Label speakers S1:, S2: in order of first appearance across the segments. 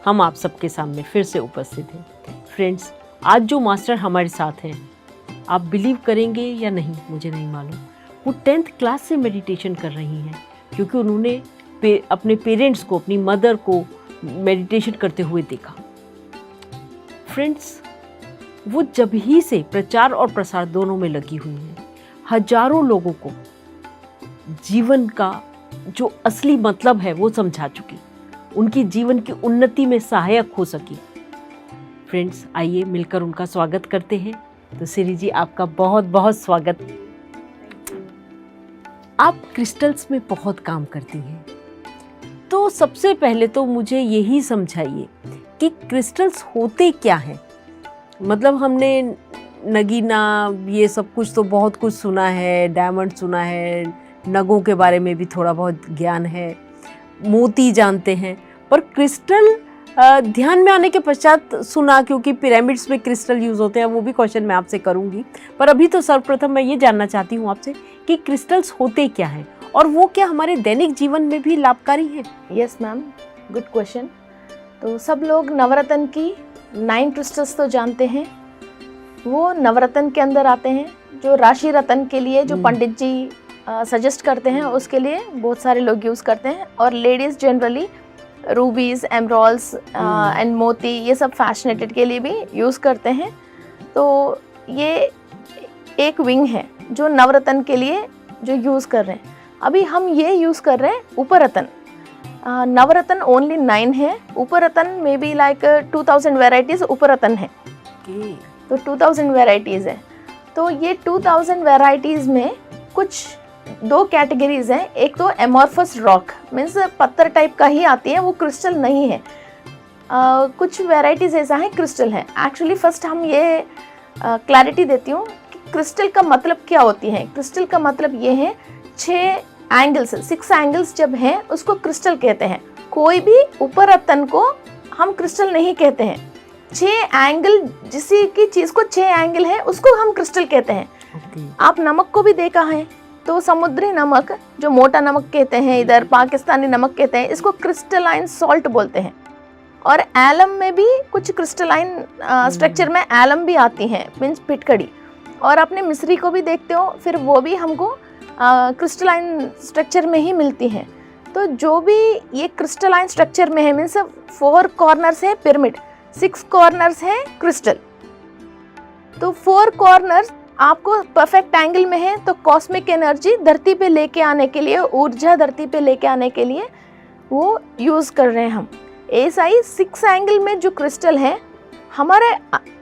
S1: हम आप सबके सामने फिर से उपस्थित हैं। फ्रेंड्स, आज जो मास्टर हमारे साथ हैं, आप बिलीव करेंगे या नहीं मुझे नहीं मालूम, वो 10th क्लास से मेडिटेशन कर रही हैं, क्योंकि उन्होंने अपने पेरेंट्स को, अपनी मदर को मेडिटेशन करते हुए देखा। फ्रेंड्स, वो जब ही से प्रचार और प्रसार दोनों में लगी हुई हैं, हजारों लोगों को जीवन का जो असली मतलब है वो समझा चुकी, उनकी जीवन की उन्नति में सहायक हो सकी। फ्रेंड्स, आइए मिलकर उनका स्वागत करते हैं। तो सिरी जी, आपका बहुत बहुत स्वागत। आप क्रिस्टल्स में बहुत काम करती हैं, तो सबसे पहले तो मुझे यही समझाइए कि क्रिस्टल्स होते क्या हैं। मतलब हमने नगीना ये सब कुछ तो बहुत कुछ सुना है, डायमंड सुना है, नगों के बारे में भी थोड़ा बहुत ज्ञान है, मोती जानते हैं, पर क्रिस्टल ध्यान में आने के पश्चात सुना, क्योंकि पिरामिड्स में क्रिस्टल यूज़ होते हैं। वो भी क्वेश्चन मैं आपसे करूंगी, पर अभी तो सर्वप्रथम मैं ये जानना चाहती हूँ आपसे कि क्रिस्टल्स होते क्या हैं और वो क्या हमारे दैनिक जीवन में भी लाभकारी हैं?
S2: Yes ma'am, good question. तो सब लोग नवरत्न की 9 क्रिस्टल्स तो जानते हैं। वो नवरत्न के अंदर आते हैं, जो राशि रत्न के लिए जो पंडित जी सजेस्ट करते हैं उसके लिए बहुत सारे लोग यूज़ करते हैं। और लेडीज़ जनरली रूबीज़, एमरॉल्स एंड मोती, ये सब फैशनेटेड के लिए भी यूज़ करते हैं। तो ये एक विंग है जो नवरत्न के लिए जो यूज़ कर रहे हैं। अभी हम ये यूज़ कर रहे हैं उपरत्न। नवरत्न ओनली 9 है, उपरत्न मे बी लाइक 2000 वेराइटीज़ उपरत्न है। तो 2000 वेराइटीज़ है। तो ये 2000 वेराइटीज़ में कुछ 2 कैटेगरीज हैं। एक तो एमॉर्फस रॉक, मीन्स पत्थर टाइप का ही आती है, वो क्रिस्टल नहीं है। कुछ वेराइटीज़ ऐसा है क्रिस्टल है। एक्चुअली फर्स्ट हम ये क्लैरिटी देती हूँ कि क्रिस्टल का मतलब क्या होती है। क्रिस्टल का मतलब ये है 6 एंगल्स, 6 एंगल्स जब हैं उसको क्रिस्टल कहते हैं। कोई भी उपरत्न को हम क्रिस्टल नहीं कहते हैं। 6 एंगल, जिसी की चीज़ को 6 एंगल है उसको हम क्रिस्टल कहते हैं। आप नमक को भी देखा है, तो समुद्री नमक जो मोटा नमक कहते हैं, इधर पाकिस्तानी नमक कहते हैं, इसको क्रिस्टलाइन सॉल्ट बोलते हैं। और एलम में भी कुछ क्रिस्टलाइन स्ट्रक्चर में एलम भी आती हैं, मीन्स फिटकड़ी। और अपने मिस्री को भी देखते हो, फिर वो भी हमको क्रिस्टलाइन स्ट्रक्चर में ही मिलती हैं। तो जो भी ये क्रिस्टलाइन स्ट्रक्चर में है, मीन्स 4 कॉर्नर्स है पिरामिड, 6 कॉर्नर्स है क्रिस्टल। तो 4 कॉर्नर्स आपको परफेक्ट एंगल में है, तो कॉस्मिक एनर्जी धरती पे लेके आने के लिए, ऊर्जा धरती पे लेके आने के लिए वो यूज़ कर रहे हैं हम। ऐसा ही 6 एंगल में जो क्रिस्टल है, हमारे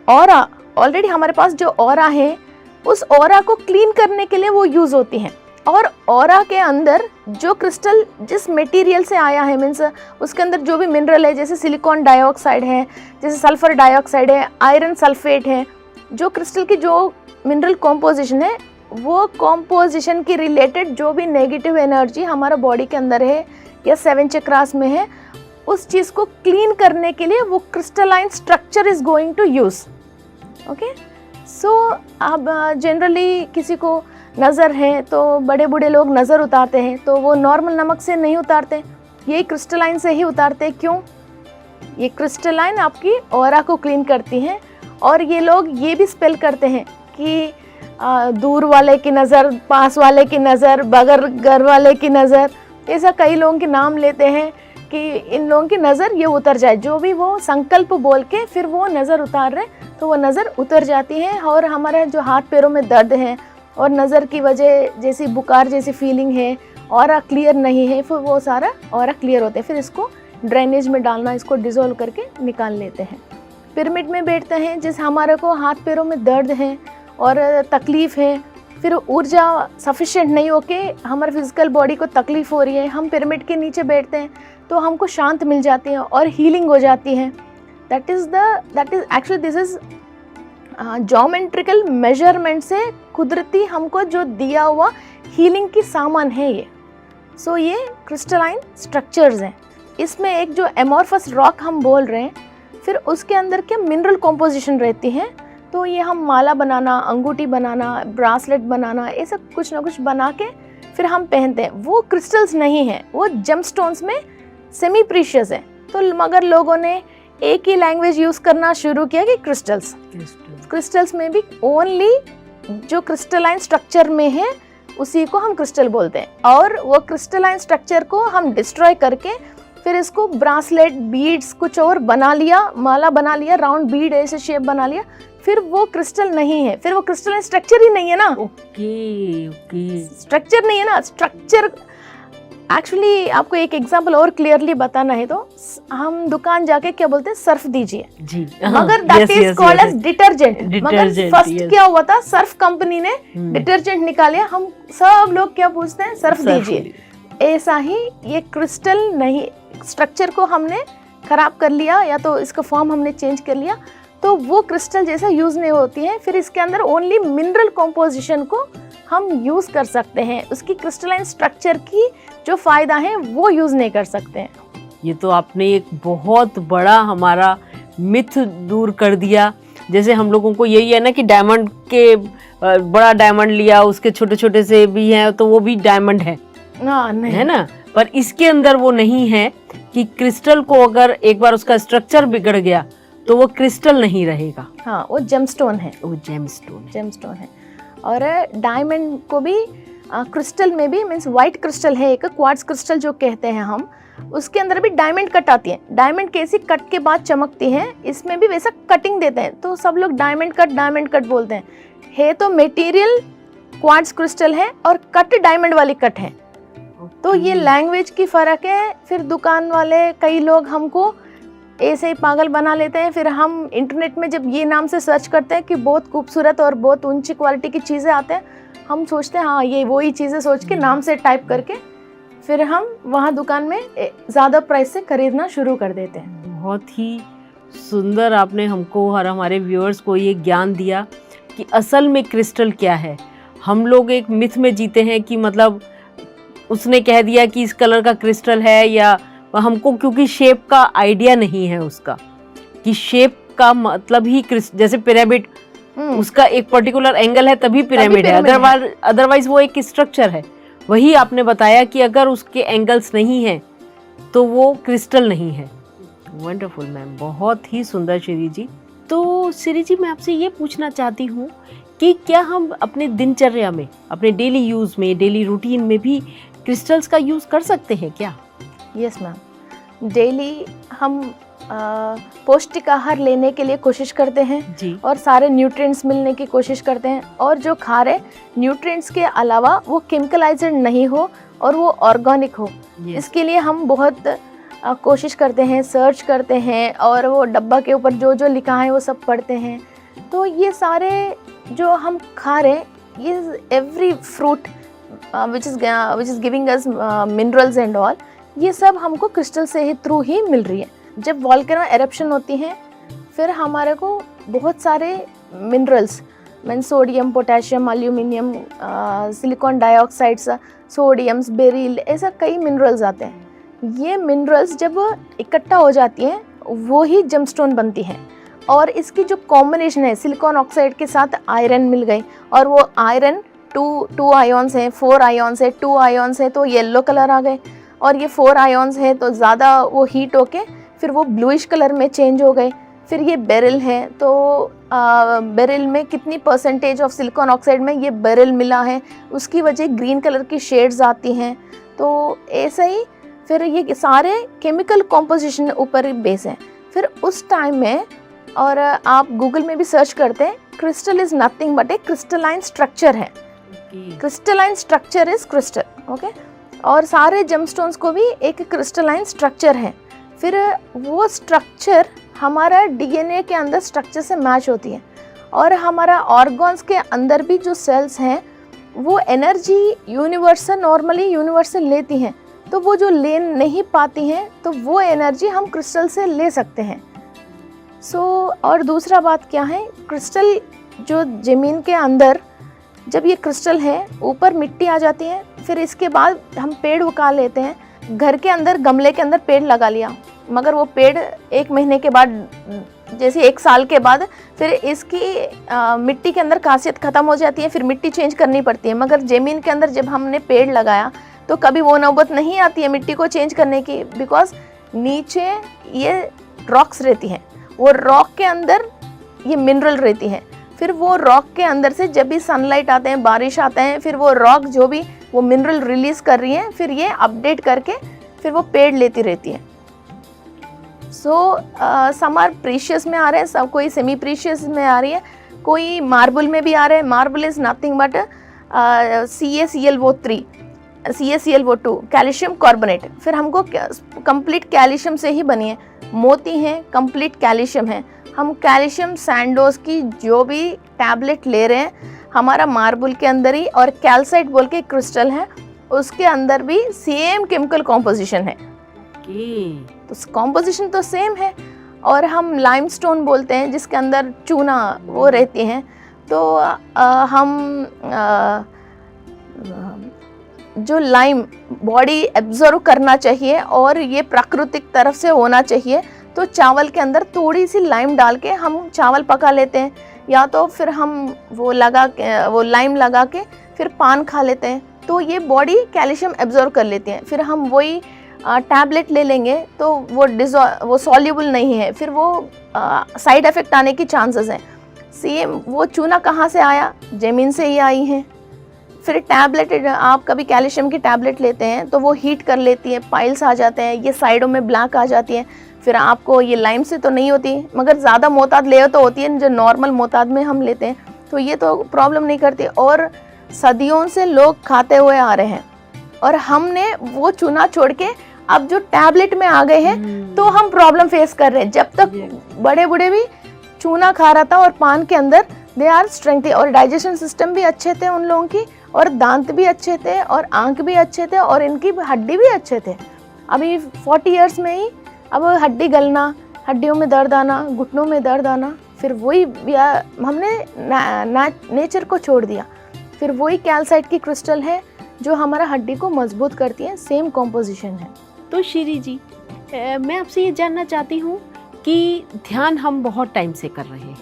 S2: ऑरा, ऑलरेडी हमारे पास जो ऑरा है, उस ऑरा को क्लीन करने के लिए वो यूज़ होती हैं। और ऑरा के अंदर जो क्रिस्टल जिस मटेरियल से आया है, मीन्स उसके अंदर जो भी मिनरल है, जैसे सिलिकॉन डाइऑक्साइड है, जैसे सल्फर डाइऑक्साइड है, आयरन सल्फेट है, जो क्रिस्टल की जो मिनरल कॉम्पोजिशन है, वो कॉम्पोजिशन की रिलेटेड जो भी नेगेटिव एनर्जी हमारा बॉडी के अंदर है या 7 चक्रास में है, उस चीज़ को क्लीन करने के लिए वो crystalline structure is going to use. Okay, so अब जनरली किसी को नज़र है तो बड़े बूढ़े लोग नज़र उतारते हैं, तो वो नॉर्मल नमक से नहीं उतारते, ये क्रिस्टलाइन से ही उतारते हैं। क्यों? ये क्रिस्टलाइन आपकी ऑरा को क्लीन करती हैं। और ये लोग ये भी स्पेल करते हैं कि दूर वाले की नज़र, पास वाले की नज़र, बगैर घर वाले की नज़र, ऐसा कई लोगों के नाम लेते हैं कि इन लोगों की नज़र ये उतर जाए। जो भी वो संकल्प बोल के फिर वो नज़र उतार रहे, तो वो नज़र उतर जाती है। और हमारे जो हाथ पैरों में दर्द है और नज़र की वजह जैसी बुखार जैसी फीलिंग है, ऑरा क्लियर नहीं है, फिर वो सारा ऑरा क्लियर होते हैं। फिर इसको ड्रेनेज में डालना, इसको डिज़ोल्व करके निकाल लेते हैं। पिरामिड में बैठते हैं, जिस हमारे को हाथ पैरों में दर्द है और तकलीफ़ है, फिर ऊर्जा सफिशिएंट नहीं होके हमारे फिजिकल बॉडी को तकलीफ़ हो रही है, हम पिरामिड के नीचे बैठते हैं तो हमको शांत मिल जाती है और हीलिंग हो जाती है। That is actually this is geometrical measurement से कुदरती हमको जो दिया हुआ हीलिंग की सामान है ये। सो ये क्रिस्टलाइन स्ट्रक्चर्स हैं। इसमें एक जो एमॉर्फस रॉक हम बोल रहे हैं, फिर उसके अंदर क्या मिनरल कॉम्पोजिशन रहती है। तो ये हम माला बनाना, अंगूठी बनाना, ब्रासलेट बनाना, ये सब कुछ ना कुछ बना के फिर हम पहनते हैं। वो क्रिस्टल्स नहीं है, वो जेमस्टोन्स में सेमी प्रीशियस है। तो मगर लोगों ने एक ही लैंग्वेज यूज करना शुरू किया कि क्रिस्टल्स। क्रिस्टल्स में भी ओनली जो क्रिस्टलाइन स्ट्रक्चर में है उसी को हम क्रिस्टल बोलते हैं, और वो क्रिस्टलाइन स्ट्रक्चर को हम डिस्ट्रॉय करके फिर इसको ब्रासलेट, बीड्स कुछ और बना लिया, माला बना लिया, राउंड बीड ऐसे शेप बना लिया, फिर वो क्रिस्टल नहीं है, फिर वो क्रिस्टलाइन स्ट्रक्चर ही नहीं है ना।
S1: ओके ओके,
S2: स्ट्रक्चर नहीं है ना। स्ट्रक्चर एक्चुअली आपको एक एग्जांपल और क्लियरली बताना है तो हम दुकान जाके क्या बोलते हैं, सर्फ दीजिए
S1: जी,
S2: मगर that is called as detergent. मगर फर्स्ट क्या हुआ था, सर्फ कंपनी ने डिटर्जेंट निकाले, हम सब लोग क्या पूछते हैं, सर्फ दीजिए। ऐसा ही ये क्रिस्टल नहीं, स्ट्रक्चर को हमने खराब कर लिया या तो इसका फॉर्म हमने चेंज कर लिया तो वो क्रिस्टल जैसा यूज नहीं होती है। फिर इसके अंदर ओनली मिनरल कॉम्पोजिशन को हम यूज कर सकते हैं, उसकी क्रिस्टलाइन स्ट्रक्चर की जो फायदा है वो यूज नहीं कर सकते हैं।
S1: ये तो आपने एक बहुत बड़ा हमारा मिथ दूर कर दिया। जैसे हम लोगों को यही है ना कि डायमंड के बड़ा डायमंड लिया, उसके छोटे छोटे से भी हैं तो वो भी डायमंड है,
S2: नहीं
S1: है ना। पर इसके अंदर वो नहीं है कि क्रिस्टल को अगर एक बार उसका स्ट्रक्चर बिगड़ गया तो वो क्रिस्टल नहीं रहेगा।
S2: हाँ, वो जेमस्टोन है,
S1: वो जेमस्टोन है।
S2: और डायमंड को भी क्रिस्टल में भी मीन्स व्हाइट क्रिस्टल है एक, क्वार्ट्ज क्रिस्टल जो कहते हैं हम, उसके अंदर भी डायमंड कट आती है। डायमंड कैसी कट के बाद चमकती है, इसमें भी वैसा कटिंग देते हैं तो सब लोग डायमंड कट बोलते हैं। है तो मटेरियल क्वार्ट्ज क्रिस्टल है और कट डायमंड वाली कट है। तो ये लैंग्वेज की फ़र्क है। फिर दुकान वाले कई लोग हमको ऐसे ही पागल बना लेते हैं। फिर हम इंटरनेट में जब ये नाम से सर्च करते हैं कि बहुत खूबसूरत और बहुत ऊंची क्वालिटी की चीज़ें आते हैं, हम सोचते हैं हाँ ये वही चीज़ें सोच के नाम से टाइप करके फिर हम वहाँ दुकान में ज़्यादा प्राइस से खरीदना शुरू कर देते हैं।
S1: बहुत ही सुंदर आपने हमको और हमारे व्यूअर्स को ये ज्ञान दिया कि असल में क्रिस्टल क्या है। हम लोग एक मिथ में जीते हैं कि मतलब उसने कह दिया कि इस कलर का क्रिस्टल है, या हमको क्योंकि शेप का आइडिया नहीं है उसका कि शेप का मतलब ही जैसे पिरामिड, उसका एक पर्टिकुलर एंगल है तभी पिरामिड है, अदरवाइज वो एक स्ट्रक्चर है। वही आपने बताया कि अगर उसके एंगल्स नहीं हैं तो वो क्रिस्टल नहीं है। वंडरफुल मैम, बहुत ही सुंदर श्री जी। तो श्री जी मैं आपसे ये पूछना चाहती हूँ कि क्या हम अपने दिनचर्या में, अपने डेली यूज़ में, डेली रूटीन में भी क्रिस्टल्स का यूज़ कर सकते हैं क्या?
S2: यस मैम, डेली हम पौष्टिक आहार लेने के लिए कोशिश करते हैं
S1: जी,
S2: और सारे न्यूट्रिएंट्स मिलने की कोशिश करते हैं, और जो खा रहे न्यूट्रिएंट्स के अलावा वो केमिकलाइज्ड नहीं हो और वो ऑर्गेनिक हो। इसके लिए हम बहुत कोशिश करते हैं, सर्च करते हैं और वो डब्बा के ऊपर जो जो लिखा है वो सब पढ़ते हैं। तो ये सारे जो हम खा रहे, ये every fruit which is giving us minerals and all, ये सब हमको क्रिस्टल से ही थ्रू ही मिल रही है। जब वॉल्केनो एरप्शन होती है फिर हमारे को बहुत सारे minerals mean sodium, potassium, aluminium, silicon dioxides, sodiums, beryl, ऐसा कई मिनरल्स आते हैं। ये मिनरल्स जब इकट्ठा हो जाती हैं वो ही जेमस्टोन बनती हैं। और इसकी जो कॉम्बिनेशन है, सिलिकॉन ऑक्साइड के साथ आयरन मिल गई और वो आयरन टू आयोन्स हैं, 4 आयोन्स है, 2 आयोन्स है तो येलो कलर आ गए, और ये 4 आयोन्स है तो ज़्यादा वो हीट होके फिर वो ब्लूइश कलर में चेंज हो गए। फिर ये बेरिल है तो बेरिल में कितनी परसेंटेज ऑफ सिलिकॉन ऑक्साइड में ये बेरिल मिला है, उसकी वजह ग्रीन कलर की शेड्स आती हैं। तो ऐसे ही फिर ये सारे केमिकल कॉम्पोजिशन ऊपर बेस हैं। फिर उस टाइम में, और आप गूगल में भी सर्च करते हैं, crystal is nothing but a crystalline structure है। Crystalline structure is crystal, okay. और सारे जेमस्टोन्स को भी एक क्रिस्टलाइन स्ट्रक्चर है। फिर वो स्ट्रक्चर हमारा डीएनए के अंदर स्ट्रक्चर से मैच होती है, और हमारा ऑर्गन्स के अंदर भी जो सेल्स हैं वो एनर्जी नॉर्मली यूनिवर्स से लेती हैं, तो वो जो ले नहीं पाती हैं तो वो एनर्जी हम क्रिस्टल से ले सकते हैं। और दूसरा बात क्या है, क्रिस्टल जो ज़मीन के अंदर जब ये क्रिस्टल है ऊपर मिट्टी आ जाती है, फिर इसके बाद हम पेड़ उगा लेते हैं। घर के अंदर गमले के अंदर पेड़ लगा लिया, मगर वो पेड़ 1 महीने के बाद, जैसे 1 साल के बाद फिर इसकी मिट्टी के अंदर खासियत ख़त्म हो जाती है, फिर मिट्टी चेंज करनी पड़ती है। मगर ज़मीन के अंदर जब हमने पेड़ लगाया तो कभी वो नौबत नहीं आती है मिट्टी को चेंज करने की, बिकॉज नीचे ये रॉक्स रहती हैं, वो रॉक के अंदर ये मिनरल रहती हैं। फिर वो रॉक के अंदर से जब भी सनलाइट आते हैं, बारिश आते हैं, फिर वो रॉक जो भी वो मिनरल रिलीज कर रही हैं, फिर ये अपडेट करके फिर वो पेड़ लेती रहती है। सो सम आर प्रीशियस में आ रहे हैं, सब कोई सेमी प्रीशियस में आ रही है, कोई मार्बल में भी आ रहे हैं। Marble is nothing but CaClO3 CaClO2 calcium carbonate. फिर हमको कंप्लीट कैल्शियम से ही बनी है। मोती हैं कंप्लीट कैल्शियम है। हम कैल्शियम सैंडोज की जो भी टैबलेट ले रहे हैं, हमारा मार्बल के अंदर ही, और कैल्साइट बोल के क्रिस्टल है, उसके अंदर भी सेम केमिकल कॉम्पोजिशन है। तो कॉम्पोजिशन तो सेम है। और हम लाइमस्टोन बोलते हैं जिसके अंदर चूना वो रहती हैं। तो जो लाइम बॉडी एब्जॉर्व करना चाहिए और ये प्राकृतिक तरफ से होना चाहिए, तो चावल के अंदर थोड़ी सी लाइम डाल के हम चावल पका लेते हैं, या तो फिर हम वो लाइम लगा के फिर पान खा लेते हैं, तो ये बॉडी कैल्शियम एब्जॉर्व कर लेती है। फिर हम वही टैबलेट ले लेंगे तो वो सॉल्युबल नहीं है, फिर वो साइड इफ़ेक्ट आने की चांसेस हैं। सेम वो चूना कहाँ से आया? ज़मीन से ही आई है। फिर टैबलेट, आप कभी कैल्शियम की टैबलेट लेते हैं तो वो हीट कर लेती है, पाइल्स आ जाते हैं, ये साइडों में ब्लैक आ जाती है। फिर आपको ये लाइम से तो नहीं होती, मगर ज़्यादा मोताद ले तो होती है, जो नॉर्मल मोताद में हम लेते हैं तो ये तो प्रॉब्लम नहीं करती। और सदियों से लोग खाते हुए आ रहे हैं, और हमने वो चूना छोड़ के अब जो टैबलेट में आ गए हैं तो हम प्रॉब्लम फेस कर रहे हैं। जब तक बड़े बूढ़े भी चूना खा रहा था और पान के अंदर दे आर स्ट्रेंथ, और डाइजेशन सिस्टम भी अच्छे थे उन लोगों की, और दांत भी अच्छे थे, और आंख भी अच्छे थे, और इनकी हड्डी भी अच्छे थे। अभी 40 इयर्स में ही अब हड्डी गलना, हड्डियों में दर्द आना, घुटनों में दर्द आना, फिर वही हमने नेचर को छोड़ दिया। फिर वही कैल्साइट की क्रिस्टल है जो हमारा हड्डी को मजबूत करती है, सेम कॉम्पोजिशन है।
S1: तो श्री जी, मैं आपसे ये जानना चाहती हूँ कि ध्यान हम बहुत टाइम से कर रहे हैं,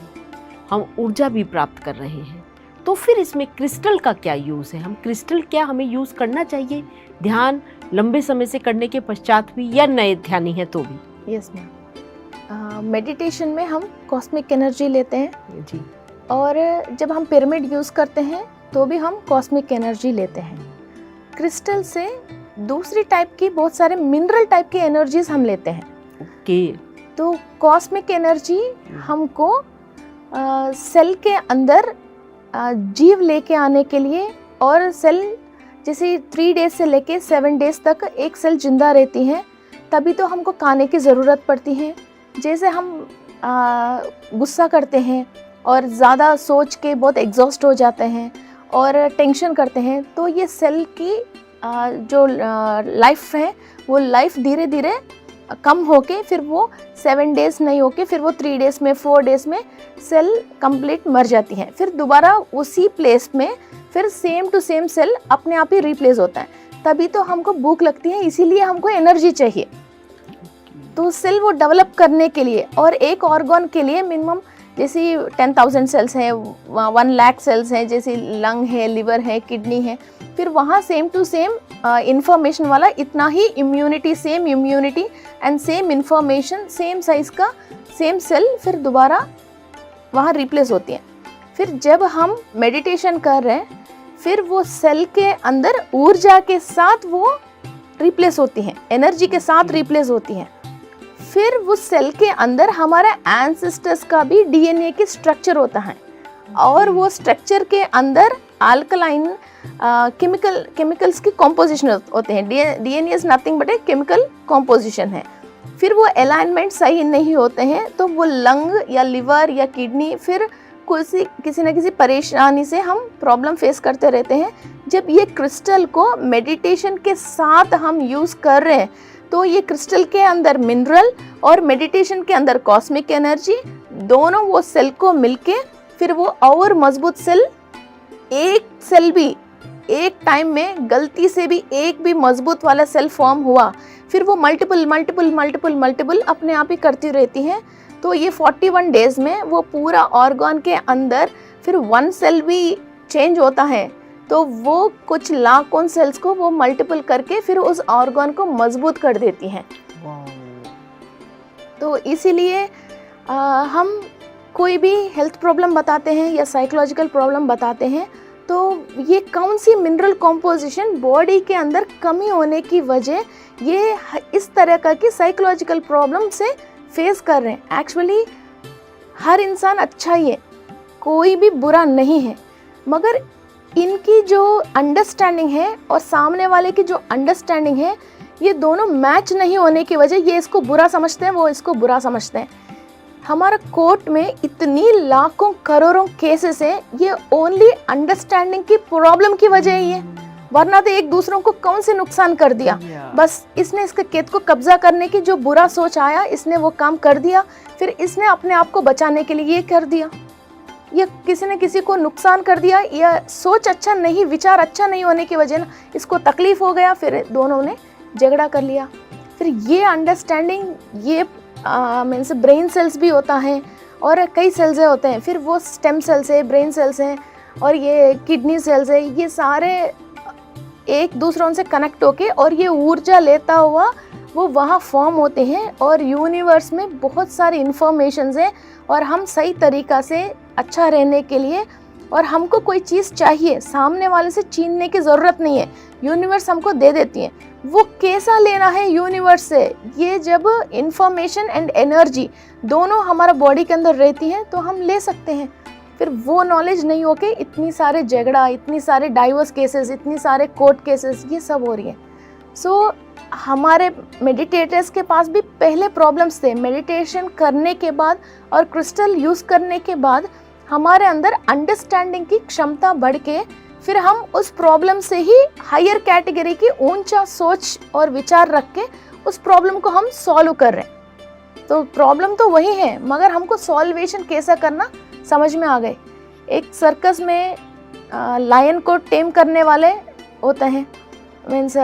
S1: हम ऊर्जा भी प्राप्त कर रहे हैं, तो फिर इसमें क्रिस्टल का क्या यूज़ है? हम क्रिस्टल क्या हमें यूज़ करना चाहिए ध्यान लंबे समय से करने के पश्चात भी, या नए ध्यानी है तो भी?
S2: यस मैम, मेडिटेशन में हम कॉस्मिक एनर्जी लेते हैं
S1: जी,
S2: और जब हम पिरामिड यूज़ करते हैं तो भी हम कॉस्मिक एनर्जी लेते हैं। क्रिस्टल से दूसरी टाइप की बहुत सारे मिनरल टाइप की एनर्जीज हम लेते हैं।
S1: ओके।
S2: तो कॉस्मिक एनर्जी हमको सेल के अंदर जीव लेके आने के लिए, और सेल जैसे 3 डेज से लेके 7 डेज तक एक सेल जिंदा रहती है, तभी तो हमको खाने की ज़रूरत पड़ती है। जैसे हम गुस्सा करते हैं और ज़्यादा सोच के बहुत एग्जॉस्ट हो जाते हैं और टेंशन करते हैं, तो ये सेल की जो लाइफ है वो लाइफ धीरे धीरे कम होके फिर वो 7 डेज नहीं होके फिर वो 3 डेज में 4 डेज में सेल कंप्लीट मर जाती है। फिर दोबारा उसी प्लेस में फिर सेम टू सेम सेल अपने आप ही रिप्लेस होता है। तभी तो हमको भूख लगती है, इसीलिए हमको एनर्जी चाहिए। तो सेल वो डेवलप करने के लिए, और एक ऑर्गन के लिए मिनिमम जैसे 10,000 सेल्स हैं, 1 लाख सेल्स हैं, जैसे लंग है, लिवर है, किडनी है, फिर वहाँ सेम टू सेम इंफॉर्मेशन वाला इतना ही immunity, same immunity and same information, same size का सेम सेल फिर दोबारा वहाँ रिप्लेस होती है। फिर जब हम मेडिटेशन कर रहे हैं, फिर वो सेल के अंदर ऊर्जा के साथ वो रिप्लेस होती हैं, एनर्जी के साथ रिप्लेस होती हैं। फिर वो सेल के अंदर हमारे एंसेस्टर्स का भी डीएनए की स्ट्रक्चर होता है, और वो स्ट्रक्चर के अंदर अल्कलाइन केमिकल्स की कॉम्पोजिशन होते हैं। DNA is nothing but a chemical composition है। फिर वो अलाइनमेंट सही नहीं होते हैं तो वो लंग या लिवर या किडनी फिर किसी न किसी परेशानी से हम प्रॉब्लम फेस करते रहते हैं। जब ये क्रिस्टल को मेडिटेशन के साथ हम यूज़ कर रहे हैं, तो ये क्रिस्टल के अंदर मिनरल और मेडिटेशन के अंदर कॉस्मिक एनर्जी, दोनों वो सेल को मिलके फिर वो और मजबूत सेल, एक सेल भी एक टाइम में गलती से भी एक भी मजबूत वाला सेल फॉर्म हुआ, फिर वो मल्टीपल अपने आप ही करती रहती हैं। तो ये 41 डेज में वो पूरा ऑर्गन के अंदर फिर 1 सेल भी चेंज होता है, तो वो कुछ लाखों सेल्स को वो मल्टीपल करके फिर उस ऑर्गन को मजबूत कर देती हैं। तो इसीलिए हम कोई भी हेल्थ प्रॉब्लम बताते हैं या साइकोलॉजिकल प्रॉब्लम बताते हैं तो ये कौन सी मिनरल कॉम्पोजिशन बॉडी के अंदर कमी होने की वजह ये इस तरह का कि साइकोलॉजिकल प्रॉब्लम से फेस कर रहे हैं। एक्चुअली हर इंसान अच्छा ही है, कोई भी बुरा नहीं है, मगर इनकी जो अंडरस्टैंडिंग है और सामने वाले की जो अंडरस्टैंडिंग है ये दोनों मैच नहीं होने की वजह ये इसको बुरा समझते हैं, वो इसको बुरा समझते हैं। हमारा कोर्ट में इतनी लाखों करोड़ों केसेस हैं, ये ओनली अंडरस्टैंडिंग की प्रॉब्लम की वजह ही है, वरना तो एक दूसरों को कौन से नुकसान कर दिया। बस इसने इसके खेत को कब्जा करने की जो बुरा सोच आया इसने वो काम कर दिया, फिर इसने अपने आप को बचाने के लिए ये कर दिया, या किसी ने किसी को नुकसान कर दिया, या सोच अच्छा नहीं, विचार अच्छा नहीं होने की वजह ना इसको तकलीफ हो गया, फिर दोनों ने झगड़ा कर लिया। फिर ये अंडरस्टैंडिंग ये मीन्स ब्रेन सेल्स भी होता है और कई सेल्स होते हैं, फिर वो स्टेम सेल्स है, ब्रेन सेल्स हैं और ये किडनी सेल्स है, ये सारे एक दूसरों से कनेक्ट होके और ये ऊर्जा लेता हुआ वो वहाँ फॉर्म होते हैं। और यूनिवर्स में बहुत सारी इन्फॉर्मेशंस हैं और हम सही तरीक़ा से अच्छा रहने के लिए, और हमको कोई चीज़ चाहिए सामने वाले से छीनने की ज़रूरत नहीं है, यूनिवर्स हमको दे देती है। वो कैसा लेना है यूनिवर्स से, ये जब इंफॉर्मेशन एंड एनर्जी दोनों हमारा बॉडी के अंदर रहती है तो हम ले सकते हैं। फिर वो नॉलेज नहीं होके इतनी सारे झगड़ा, इतनी सारे डाइवोर्स केसेस, इतनी सारे कोर्ट केसेस ये सब हो रही है। सो हमारे मेडिटेटर्स के पास भी पहले प्रॉब्लम्स थे, मेडिटेशन करने के बाद और क्रिस्टल यूज़ करने के बाद हमारे अंदर अंडरस्टैंडिंग की क्षमता बढ़ के फिर हम उस प्रॉब्लम से ही हायर कैटेगरी की ऊंचा सोच और विचार रख के उस प्रॉब्लम को हम सॉल्व कर रहे हैं। तो प्रॉब्लम तो वही है, मगर हमको सॉल्वेशन कैसा करना समझ में आ गए। एक सर्कस में लायन को टेम करने वाले होते हैं, मीन्स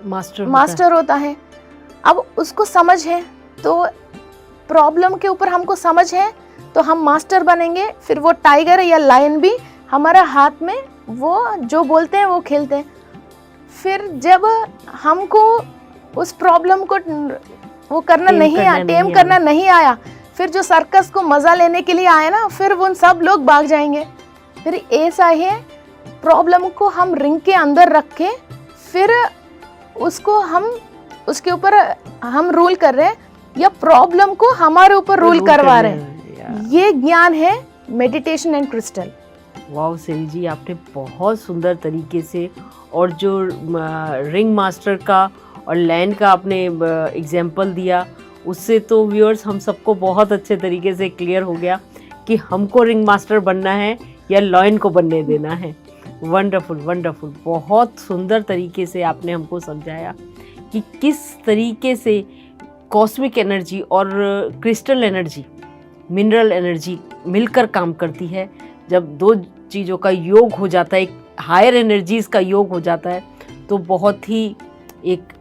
S2: मास्टर होता है। अब उसको समझ है तो प्रॉब्लम के ऊपर हमको समझ है तो हम मास्टर बनेंगे, फिर वो टाइगर या लायन भी हमारा हाथ में वो जो बोलते हैं वो खेलते हैं। फिर जब हमको उस प्रॉब्लम को वो करना नहीं आया, टेम करना नहीं आया, फिर जो सर्कस को मज़ा लेने के लिए आए ना, फिर वो सब लोग भाग जाएंगे। फिर ऐसा है, प्रॉब्लम को हम रिंग के अंदर रख के फिर उसको हम उसके ऊपर हम रूल कर रहे हैं या प्रॉब्लम को हमारे ऊपर रूल करवा रहे हैं। ये ज्ञान है मेडिटेशन एंड क्रिस्टल।
S1: वाह सिरी जी, आपने बहुत सुंदर तरीके से, और जो रिंग मास्टर का और लैंड का आपने एग्जाम्पल दिया, उससे तो व्यूअर्स हम सबको बहुत अच्छे तरीके से क्लियर हो गया कि हमको रिंग मास्टर बनना है या लॉयन को बनने देना है। वंडरफुल वंडरफुल, बहुत सुंदर तरीके से आपने हमको समझाया कि किस तरीके से कॉस्मिक एनर्जी और क्रिस्टल एनर्जी, मिनरल एनर्जी मिलकर काम करती है। जब दो चीज़ों का योग हो जाता है, एक हायर एनर्जीज़ का योग हो जाता है, तो बहुत ही एक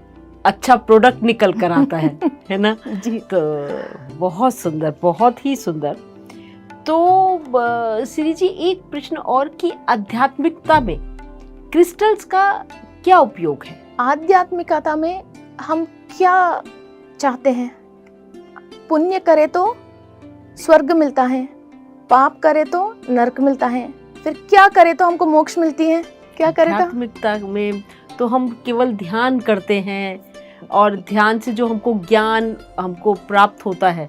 S1: अच्छा प्रोडक्ट निकल कर आता है ना जी। तो बहुत सुंदर, बहुत ही सुंदर। तो श्री जी, एक प्रश्न और कि आध्यात्मिकता में क्रिस्टल्स का क्या उपयोग है?
S2: आध्यात्मिकता में हम क्या चाहते हैं? पुण्य करे तो स्वर्ग मिलता है, पाप करे तो नरक मिलता है, फिर क्या करे तो हमको मोक्ष मिलती है। क्या करे तो
S1: आध्यात्मिकता में तो हम केवल ध्यान करते हैं, और ध्यान से जो हमको ज्ञान हमको प्राप्त होता है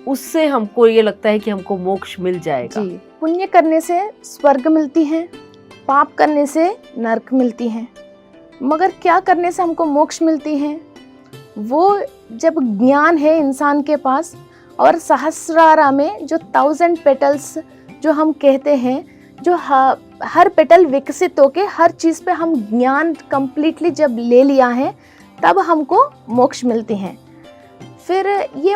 S1: उससे हमको ये लगता है कि हमको मोक्ष मिल जाएगा।
S2: जी, पुण्य करने से स्वर्ग मिलती है, पाप करने से नरक मिलती है, मगर क्या करने से हमको मोक्ष मिलती है? वो जब ज्ञान है इंसान के पास, और सहस्रारा में जो 1000 पेटल्स जो हम कहते हैं, जो हर पेटल विकसित होके हर चीज़ पे हम ज्ञान कंप्लीटली जब ले लिया है तब हमको मोक्ष मिलती हैं। फिर ये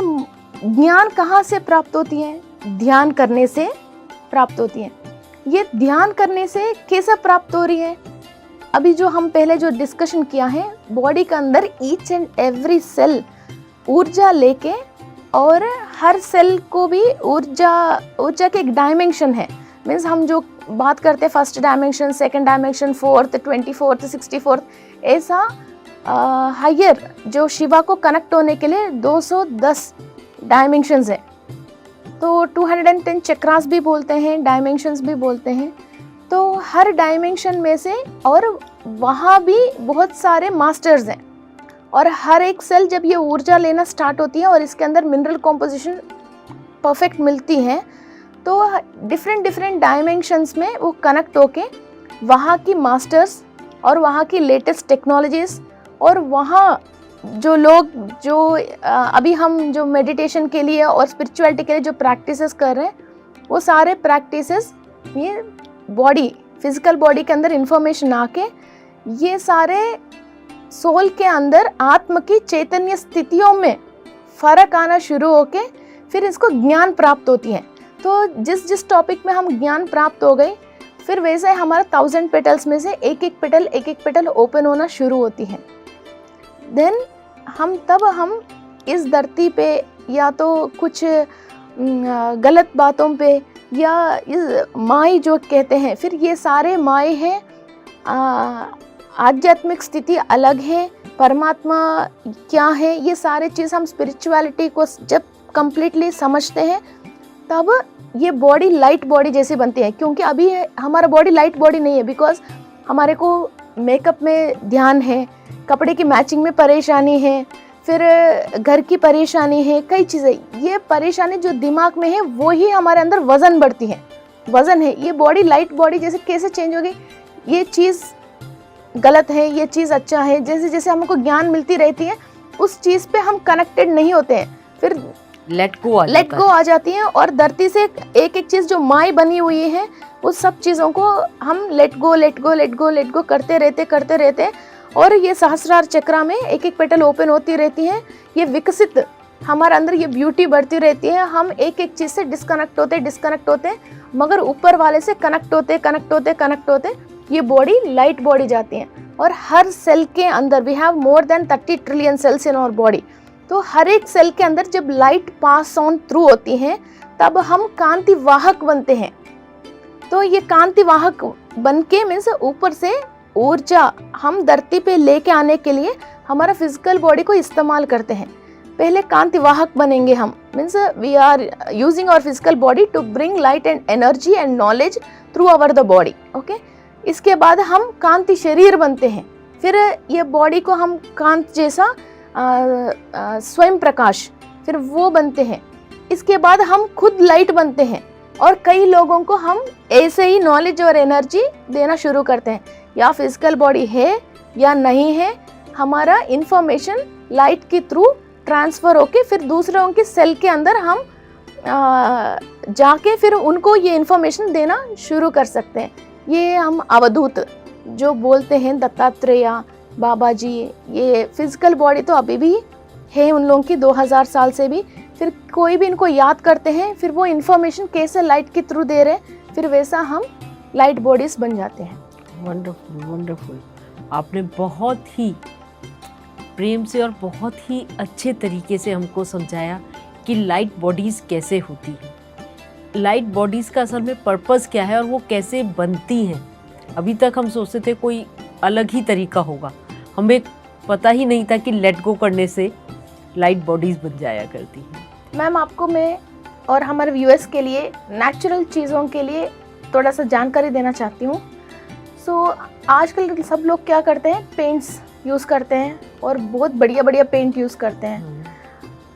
S2: ज्ञान कहाँ से प्राप्त होती है? ध्यान करने से प्राप्त होती है। ये ध्यान करने से कैसे प्राप्त हो रही है? अभी जो हम पहले जो डिस्कशन किया है, बॉडी के अंदर ईच एंड एवरी सेल ऊर्जा लेके, और हर सेल को भी ऊर्जा के एक डायमेंशन है। मीन्स हम जो बात करते हैं first dimension, second dimension, 4th, 24th, 64th, ऐसा हायर जो शिवा को कनेक्ट होने के लिए 210 डायमेंशंस है। तो 210 चक्रास भी बोलते हैं, डायमेंशंस भी बोलते हैं। तो हर डायमेंशन में से, और वहाँ भी बहुत सारे मास्टर्स हैं, और हर एक सेल जब ये ऊर्जा लेना स्टार्ट होती है और इसके अंदर मिनरल कॉम्पोजिशन परफेक्ट मिलती है, तो डिफरेंट डायमेंशंस में वो कनेक्ट होके वहाँ की मास्टर्स और वहाँ की लेटेस्ट टेक्नोलॉजीज़, और वहाँ जो लोग जो अभी हम जो मेडिटेशन के लिए और स्पिरिचुअलिटी के लिए जो प्रैक्टिसेस कर रहे हैं, वो सारे प्रैक्टिसेस ये बॉडी, फिजिकल बॉडी के अंदर इंफॉर्मेशन आके ये सारे सोल के अंदर आत्म की चैतन्य स्थितियों में फ़र्क आना शुरू होके फिर इसको ज्ञान प्राप्त होती है। तो जिस जिस टॉपिक में हम ज्ञान प्राप्त हो गए, फिर वैसे हमारा 1000 पेटल्स में से एक एक पेटल ओपन होना शुरू होती है। देन हम इस धरती पे या तो कुछ गलत बातों पे या इस माई जो कहते हैं, फिर ये सारे माई हैं। आध्यात्मिक स्थिति अलग है, परमात्मा क्या है, ये सारे चीज़ हम स्पिरिचुअलिटी को जब कंप्लीटली समझते हैं तब ये बॉडी लाइट बॉडी जैसी बनती है। क्योंकि अभी हमारा बॉडी लाइट बॉडी नहीं है, बिकॉज हमारे को मेकअप में ध्यान है, कपड़े की मैचिंग में परेशानी है, फिर घर की परेशानी है, कई चीज़ें। ये परेशानी जो दिमाग में है वो ही हमारे अंदर वज़न बढ़ती है, वज़न है। ये बॉडी लाइट बॉडी जैसे कैसे चेंज होगी, ये चीज़ गलत है, ये चीज़ अच्छा है, जैसे जैसे हमको ज्ञान मिलती रहती है उस चीज़ पे हम कनेक्टेड नहीं होते हैं, फिर
S1: लेट गो
S2: आ जाती है। और धरती से एक एक चीज़ जो माई बनी हुई है उस सब चीज़ों को हम लेट गो करते रहते और ये सहस्रार चक्रा में एक एक पेटल ओपन होती रहती है। ये विकसित हमारे अंदर ये ब्यूटी बढ़ती रहती है। हम एक एक चीज़ से डिस्कनेक्ट होते मगर ऊपर वाले से कनेक्ट होते ये बॉडी लाइट बॉडी जाती है। और हर सेल के अंदर we have more than 30 trillion cells in our body. तो हर एक सेल के अंदर जब लाइट पास ऑन थ्रू होती है तब हम कांति वाहक बनते हैं। तो ये कांति वाहक बन के मीन्स ऊपर से ऊर्जा हम धरती पे लेके आने के लिए हमारा फिजिकल बॉडी को इस्तेमाल करते हैं। पहले कांति वाहक बनेंगे हम, means we are using our physical body to bring light and energy and knowledge through our the body. Okay, इसके बाद हम कांति शरीर बनते हैं। फिर ये बॉडी को हम कांत जैसा स्वयं प्रकाश, फिर वो बनते हैं। इसके बाद हम खुद लाइट बनते हैं और कई लोगों को हम ऐसे ही नॉलेज और एनर्जी देना शुरू करते हैं। या फिजिकल बॉडी है या नहीं है, हमारा इंफॉर्मेशन लाइट के थ्रू ट्रांसफ़र होके फिर दूसरों के सेल के अंदर हम जाके फिर उनको ये इंफॉर्मेशन देना शुरू कर सकते हैं। ये हम अवधूत जो बोलते हैं, दत्तात्रेय बाबा जी, ये फिजिकल बॉडी तो अभी भी है उन लोगों की 2000 साल से भी। फिर कोई भी इनको याद करते हैं, फिर वो इन्फॉर्मेशन कैसे लाइट के थ्रू दे रहे हैं, फिर वैसा हम लाइट बॉडीज बन जाते हैं।
S1: वंडरफुल। आपने बहुत ही प्रेम से और बहुत ही अच्छे तरीके से हमको समझाया कि लाइट बॉडीज़ कैसे होती हैं, लाइट बॉडीज़ का असल में पर्पस क्या है और वो कैसे बनती हैं। अभी तक हम सोचते थे कोई अलग ही तरीका होगा, हमें पता ही नहीं था कि लेट गो करने से लाइट बॉडीज़ बन जाया करती हैं।
S2: मैम, आपको मैं और हमारे व्यूअर्स के लिए नेचुरल चीज़ों के लिए थोड़ा सा जानकारी देना चाहती हूँ। आजकल सब लोग क्या करते हैं, पेंट्स यूज़ करते हैं और बहुत बढ़िया पेंट यूज़ करते हैं।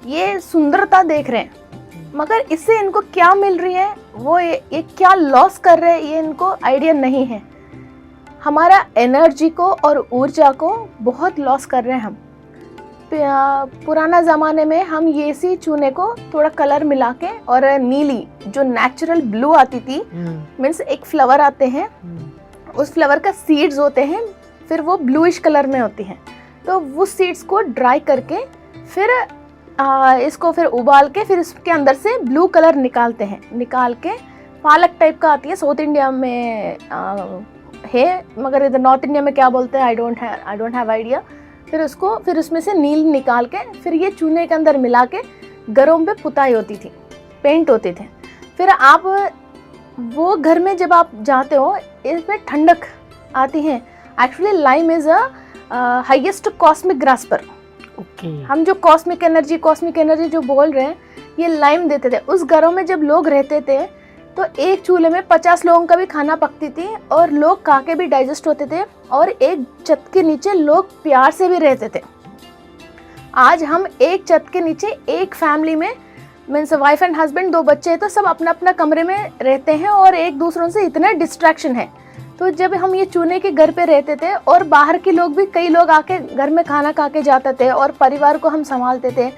S2: ये सुंदरता देख रहे हैं, मगर इससे इनको क्या मिल रही है, वो ये क्या लॉस कर रहे हैं, ये इनको आइडिया नहीं है। हमारा एनर्जी को और ऊर्जा को बहुत लॉस कर रहे हैं हम। पुराना ज़माने में हम ये सी चूने को थोड़ा कलर मिला के और नीली जो नेचुरल ब्लू आती थी, मीन्स एक फ्लावर आते हैं, उस फ्लावर का सीड्स होते हैं, फिर वो ब्लूइश कलर में होती हैं। तो वो सीड्स को ड्राई करके फिर इसको फिर उबाल के फिर इसके अंदर से ब्लू कलर निकालते हैं। निकाल के पालक टाइप का आती है, साउथ इंडिया में है, मगर इधर नॉर्थ इंडिया में क्या बोलते हैं आई डोंट हैव आइडिया। फिर उसमें से नील निकाल के फिर ये चूने के अंदर मिला के घरों पे पुताई होती थी, पेंट होते थे। फिर आप वो घर में जब आप जाते हो, इसमें ठंडक आती है। Actually lime is highest cosmic ग्रास्पर।
S1: Okay.
S2: हम जो कॉस्मिक एनर्जी जो बोल रहे हैं, ये लाइम देते थे। उस घरों में जब लोग रहते थे तो एक चूल्हे में 50 लोगों का भी खाना पकती थी और लोग खा के भी डाइजेस्ट होते थे और एक छत के नीचे लोग प्यार से भी रहते थे। आज हम एक छत के नीचे एक फैमिली में मीन्स वाइफ एंड हस्बैंड, 2 बच्चे हैं, तो सब अपना अपना कमरे में रहते हैं और एक दूसरों से इतना डिस्ट्रैक्शन है। तो जब हम ये चूने के घर पे रहते थे और बाहर के लोग भी, कई लोग आके घर में खाना खा के जाते थे और परिवार को हम संभालते थे,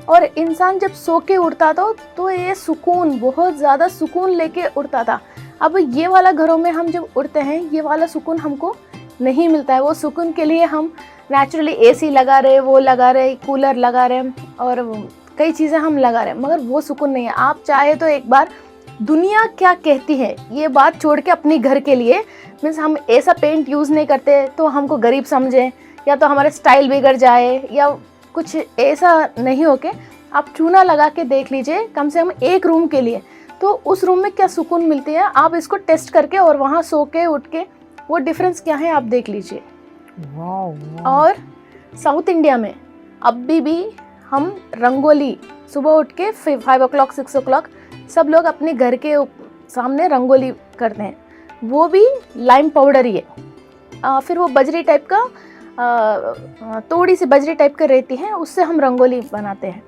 S2: और इंसान जब सो के उठता था तो ये सुकून, बहुत ज़्यादा सुकून लेके उठता था। अब ये वाला घरों में हम जब उठते हैं, ये वाला सुकून हमको नहीं मिलता है। वो सुकून के लिए हम नेचुरली एसी लगा रहे, वो लगा रहे, कूलर लगा रहे और कई चीज़ें हम लगा रहे हैं, मगर वो सुकून नहीं है। आप चाहे तो एक बार दुनिया क्या कहती है ये बात छोड़ के अपने घर के लिए, मीन्स हम ऐसा पेंट यूज़ नहीं करते तो हमको गरीब समझें या तो हमारा स्टाइल बिगड़ जाए या कुछ ऐसा नहीं हो के आप चूना लगा के देख लीजिए कम से कम एक रूम के लिए, तो उस रूम में क्या सुकून मिलती है। आप इसको टेस्ट करके और वहाँ सो के उठ के वो डिफरेंस क्या है आप देख लीजिए। और साउथ इंडिया में अभी भी हम रंगोली सुबह उठ के 5 o'clock 6 o'clock सब लोग अपने घर के सामने रंगोली करते हैं, वो भी लाइम पाउडर ही है। फिर वो बजरी टाइप का, थोड़ी सी बजरी टाइप का रहती है, उससे हम रंगोली बनाते हैं।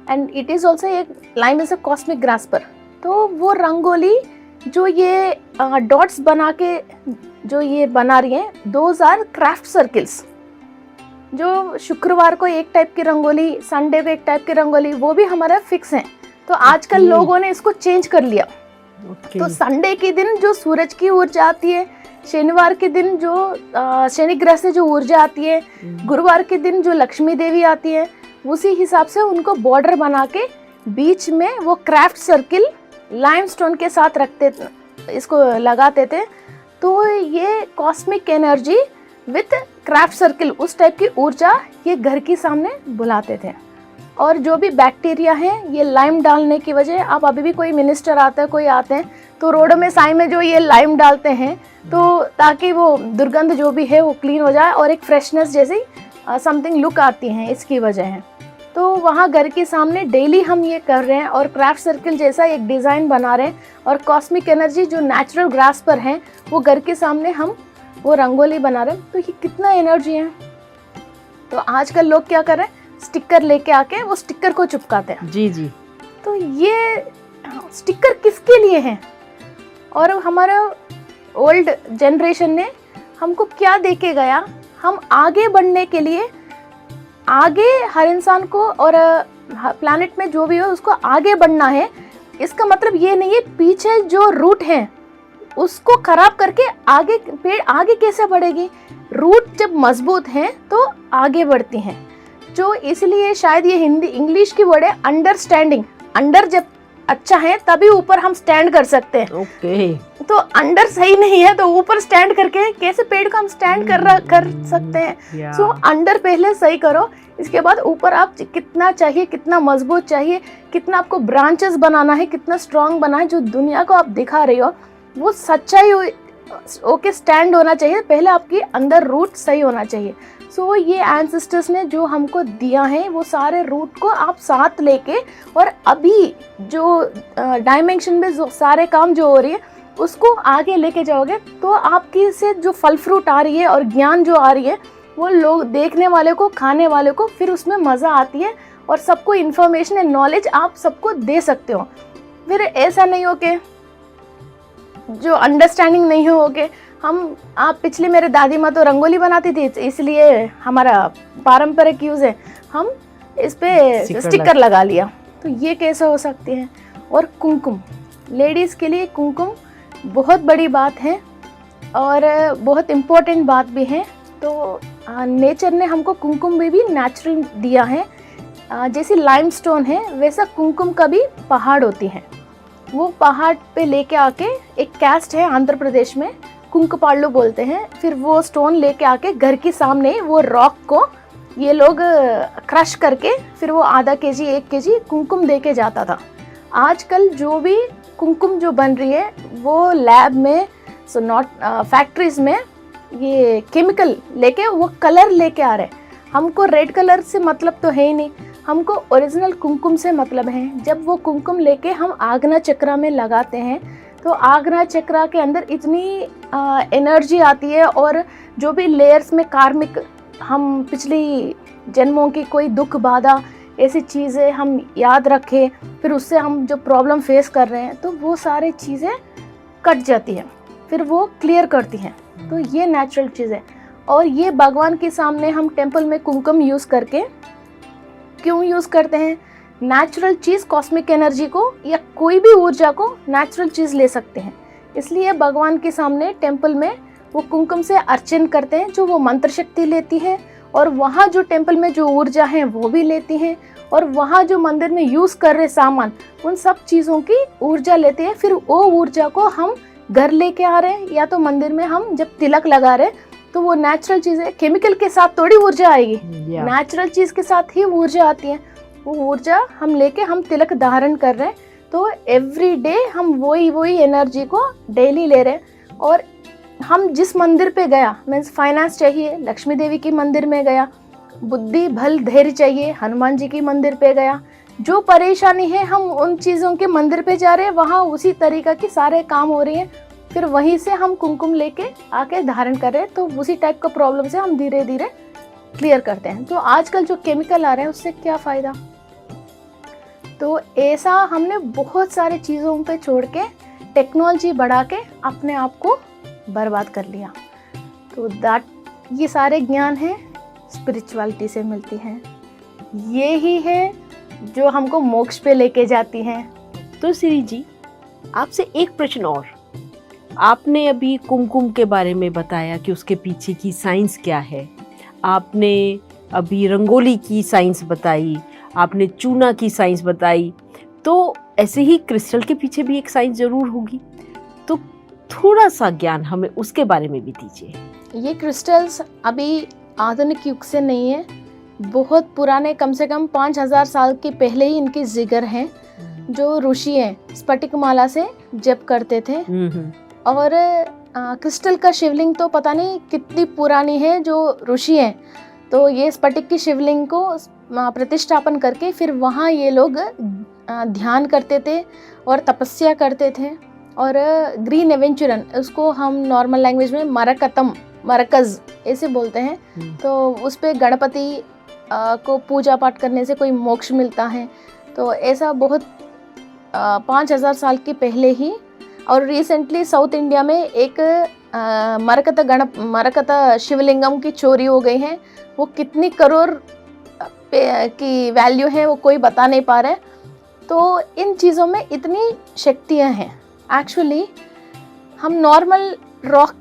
S2: एंड इट इज़ ऑल्सो एक लाइम इज़ अ कॉस्मिक ग्रास्पर। तो वो रंगोली जो ये डॉट्स बना के जो ये बना रही हैं, दोज आर क्राफ्ट सर्किल्स। जो शुक्रवार को एक टाइप की रंगोली, संडे को एक टाइप की रंगोली, वो भी हमारा फिक्स है। तो आजकल लोगों ने इसको चेंज कर लिया। तो संडे के दिन जो सूरज की ऊर्जा आती है, शनिवार के दिन जो शनि ग्रह से जो ऊर्जा आती है, गुरुवार के दिन जो लक्ष्मी देवी आती है, उसी हिसाब से उनको बॉर्डर बना के बीच में वो क्राफ्ट सर्किल लाइमस्टोन के साथ रखते, इसको लगाते थे। तो ये cosmic energy with craft circle, उस टाइप की ऊर्जा ये घर के सामने बुलाते थे। और जो भी बैक्टीरिया है, ये लाइम डालने की वजह, आप अभी भी कोई मिनिस्टर आता है, कोई आते हैं तो रोडों में साई में जो ये लाइम डालते हैं, तो ताकि वो दुर्गंध जो भी है वो क्लीन हो जाए और एक फ्रेशनेस जैसी समथिंग लुक आती है, इसकी वजह है। तो वहाँ घर के सामने डेली हम ये कर रहे हैं और क्राफ्ट सर्किल जैसा एक डिज़ाइन बना रहे हैं, और कॉस्मिक एनर्जी जो नेचुरल ग्रास पर है वो घर के सामने हम वो रंगोली बना रहे हैं। तो ये कितना एनर्जी है। तो आजकल लोग क्या कर रहे हैं, स्टिकर लेके आके वो स्टिकर को चिपकाते हैं।
S1: जी जी।
S2: तो ये स्टिकर किसके लिए है? और हमारा ओल्ड जनरेशन ने हमको क्या दे के गया? हम आगे बढ़ने के लिए, आगे हर इंसान को और प्लैनेट में जो भी हो उसको आगे बढ़ना है। इसका मतलब ये नहीं है पीछे जो रूट है उसको खराब करके आगे पेड़ आगे कैसे बढ़ेगी। रूट जब मजबूत हैं तो आगे बढ़ती हैं। जो इसलिए शायद ये हिंदी इंग्लिश की वर्ड है अंडरस्टैंडिंग। अंडर जब अच्छा है तभी ऊपर हम स्टैंड कर सकते हैं।
S1: ओके।
S2: तो अंडर सही नहीं है तो ऊपर स्टैंड करके कैसे पेड़ को हम स्टैंड कर सकते हैं। सो अंडर पहले सही करो, इसके बाद ऊपर आप कितना चाहिए, कितना मजबूत चाहिए, कितना आपको ब्रांचेस बनाना है, कितना स्ट्रांग बना है, जो दुनिया को आप दिखा रही हो वो सच्चाई ओके स्टैंड होना चाहिए। पहले आपकी अंदर रूट सही होना चाहिए। सो ये एंसेस्टर्स ने जो हमको दिया है वो सारे रूट को आप साथ लेके, और अभी जो डायमेंशन में जो सारे काम जो हो रही है उसको आगे लेके जाओगे तो आपकी से जो फल फ्रूट आ रही है और ज्ञान जो आ रही है वो लोग देखने वाले को, खाने वाले को फिर उसमें मज़ा आती है और सबको इन्फॉर्मेशन एंड नॉलेज आप सबको दे सकते हो। फिर ऐसा नहीं हो कि जो अंडरस्टैंडिंग नहीं हो के आप पिछली मेरे दादी माँ तो रंगोली बनाती थी इसलिए हमारा पारंपरिक यूज़ है, हम इस पे स्टिकर लगा लिया, तो ये कैसे हो सकती है। और कुमकुम, लेडीज़ के लिए कुमकुम बहुत बड़ी बात है और बहुत इम्पोर्टेंट बात भी है। तो नेचर ने हमको कुमकुम भी नेचुरल दिया है। जैसे लाइमस्टोन है वैसा कुमकुम का भी पहाड़ होती है। वो पहाड़ पे लेके आके एक कैस्ट है आंध्र प्रदेश में, कुंकपाल्लू बोलते हैं। फिर वो स्टोन लेके आके घर के सामने वो रॉक को ये लोग क्रश करके फिर वो आधा केजी 1 केजी कुमकुम दे के जाता था। आजकल जो भी कुमकुम जो बन रही है वो लैब में, सो नॉट फैक्ट्रीज में ये केमिकल लेके वो कलर लेके आ रहे हैं। हमको रेड कलर से मतलब तो है ही नहीं, हमको ओरिजिनल कुमकुम से मतलब है। जब वो कुमकुम लेके हम आग्ना चक्र में लगाते हैं तो आग्ना चक्र के अंदर इतनी एनर्जी आती है, और जो भी लेयर्स में कार्मिक हम पिछली जन्मों की कोई दुख बाधा ऐसी चीज़ें हम याद रखें, फिर उससे हम जो प्रॉब्लम फेस कर रहे हैं तो वो सारी चीज़ें कट जाती हैं, फिर वो क्लियर करती हैं। तो ये नेचुरल चीज़ है। और ये भगवान के सामने हम टेंपल में कुमकुम यूज़ करके क्यों यूज़ करते हैं? नेचुरल चीज़ कॉस्मिक एनर्जी को या कोई भी ऊर्जा को नेचुरल चीज़ ले सकते हैं, इसलिए भगवान के सामने टेंपल में वो कुमकुम से अर्चन करते हैं, जो वो मंत्र शक्ति लेती है, और वहाँ जो टेंपल में जो ऊर्जा है वो भी लेती हैं, और वहाँ जो मंदिर में यूज़ कर रहे सामान उन सब चीज़ों की ऊर्जा लेते हैं। फिर वो ऊर्जा को हम घर लेके आ रहे हैं, या तो मंदिर में हम जब तिलक लगा रहे हैं तो वो नेचुरल चीज़ है, केमिकल के साथ थोड़ी ऊर्जा आएगी, नेचुरल चीज़ के साथ ही ऊर्जा आती है। वो ऊर्जा हम लेके हम तिलक धारण कर रहे हैं, तो एवरी डे हम वही एनर्जी को डेली ले रहे हैं। और हम जिस मंदिर पे गया, मीन्स फाइनेंस चाहिए, लक्ष्मी देवी की मंदिर में गया, बुद्धि बल धैर्य चाहिए, हनुमान जी की मंदिर पे गया, जो परेशानी है हम उन चीज़ों के मंदिर पे जा रहे हैं, वहाँ उसी तरीका की सारे काम हो रही हैं, फिर वहीं से हम कुमकुम लेके आके धारण कर रहे हैं, तो उसी टाइप का प्रॉब्लम से हम धीरे धीरे क्लियर करते हैं। तो आजकल जो केमिकल आ रहे हैं उससे क्या फ़ायदा? तो ऐसा हमने बहुत सारे चीज़ों पे छोड़ के टेक्नोलॉजी बढ़ा के अपने आप को बर्बाद कर लिया। तो ये सारे ज्ञान हैं स्पिरिचुअलिटी से मिलती हैं, ये ही है जो हमको मोक्ष पे लेके जाती हैं।
S1: तो श्री जी, आपसे एक प्रश्न और। आपने अभी कुमकुम के बारे में बताया कि उसके पीछे की साइंस क्या है, आपने अभी रंगोली की साइंस बताई, आपने चूना की साइंस बताई, तो ऐसे ही क्रिस्टल के पीछे भी एक साइंस जरूर होगी, तो थोड़ा सा ज्ञान हमें उसके बारे में भी दीजिए।
S2: ये क्रिस्टल्स अभी आधुनिक युग से नहीं है, बहुत पुराने, कम से कम 5000 साल के पहले ही इनकी जिगर हैं, जो ऋषि हैं स्फटिक माला से जप करते थे। और क्रिस्टल का शिवलिंग तो पता नहीं कितनी पुरानी है जो ऋषि हैं, तो ये स्फटिक की शिवलिंग को प्रतिष्ठापन करके फिर वहाँ ये लोग ध्यान करते थे और तपस्या करते थे। और ग्रीन एवेंचुरन, उसको हम नॉर्मल लैंग्वेज में मरकज़ ऐसे बोलते हैं, तो उस पे गणपति को पूजा पाठ करने से कोई मोक्ष मिलता है। तो ऐसा बहुत 5000 साल के पहले ही। और रिसेंटली साउथ इंडिया में एक मरकत शिवलिंगम की चोरी हो गई है, वो कितनी करोड़ की वैल्यू है वो कोई बता नहीं पा रहे। तो इन चीज़ों में इतनी शक्तियाँ हैं। एक्चुअली हम नॉर्मल रॉक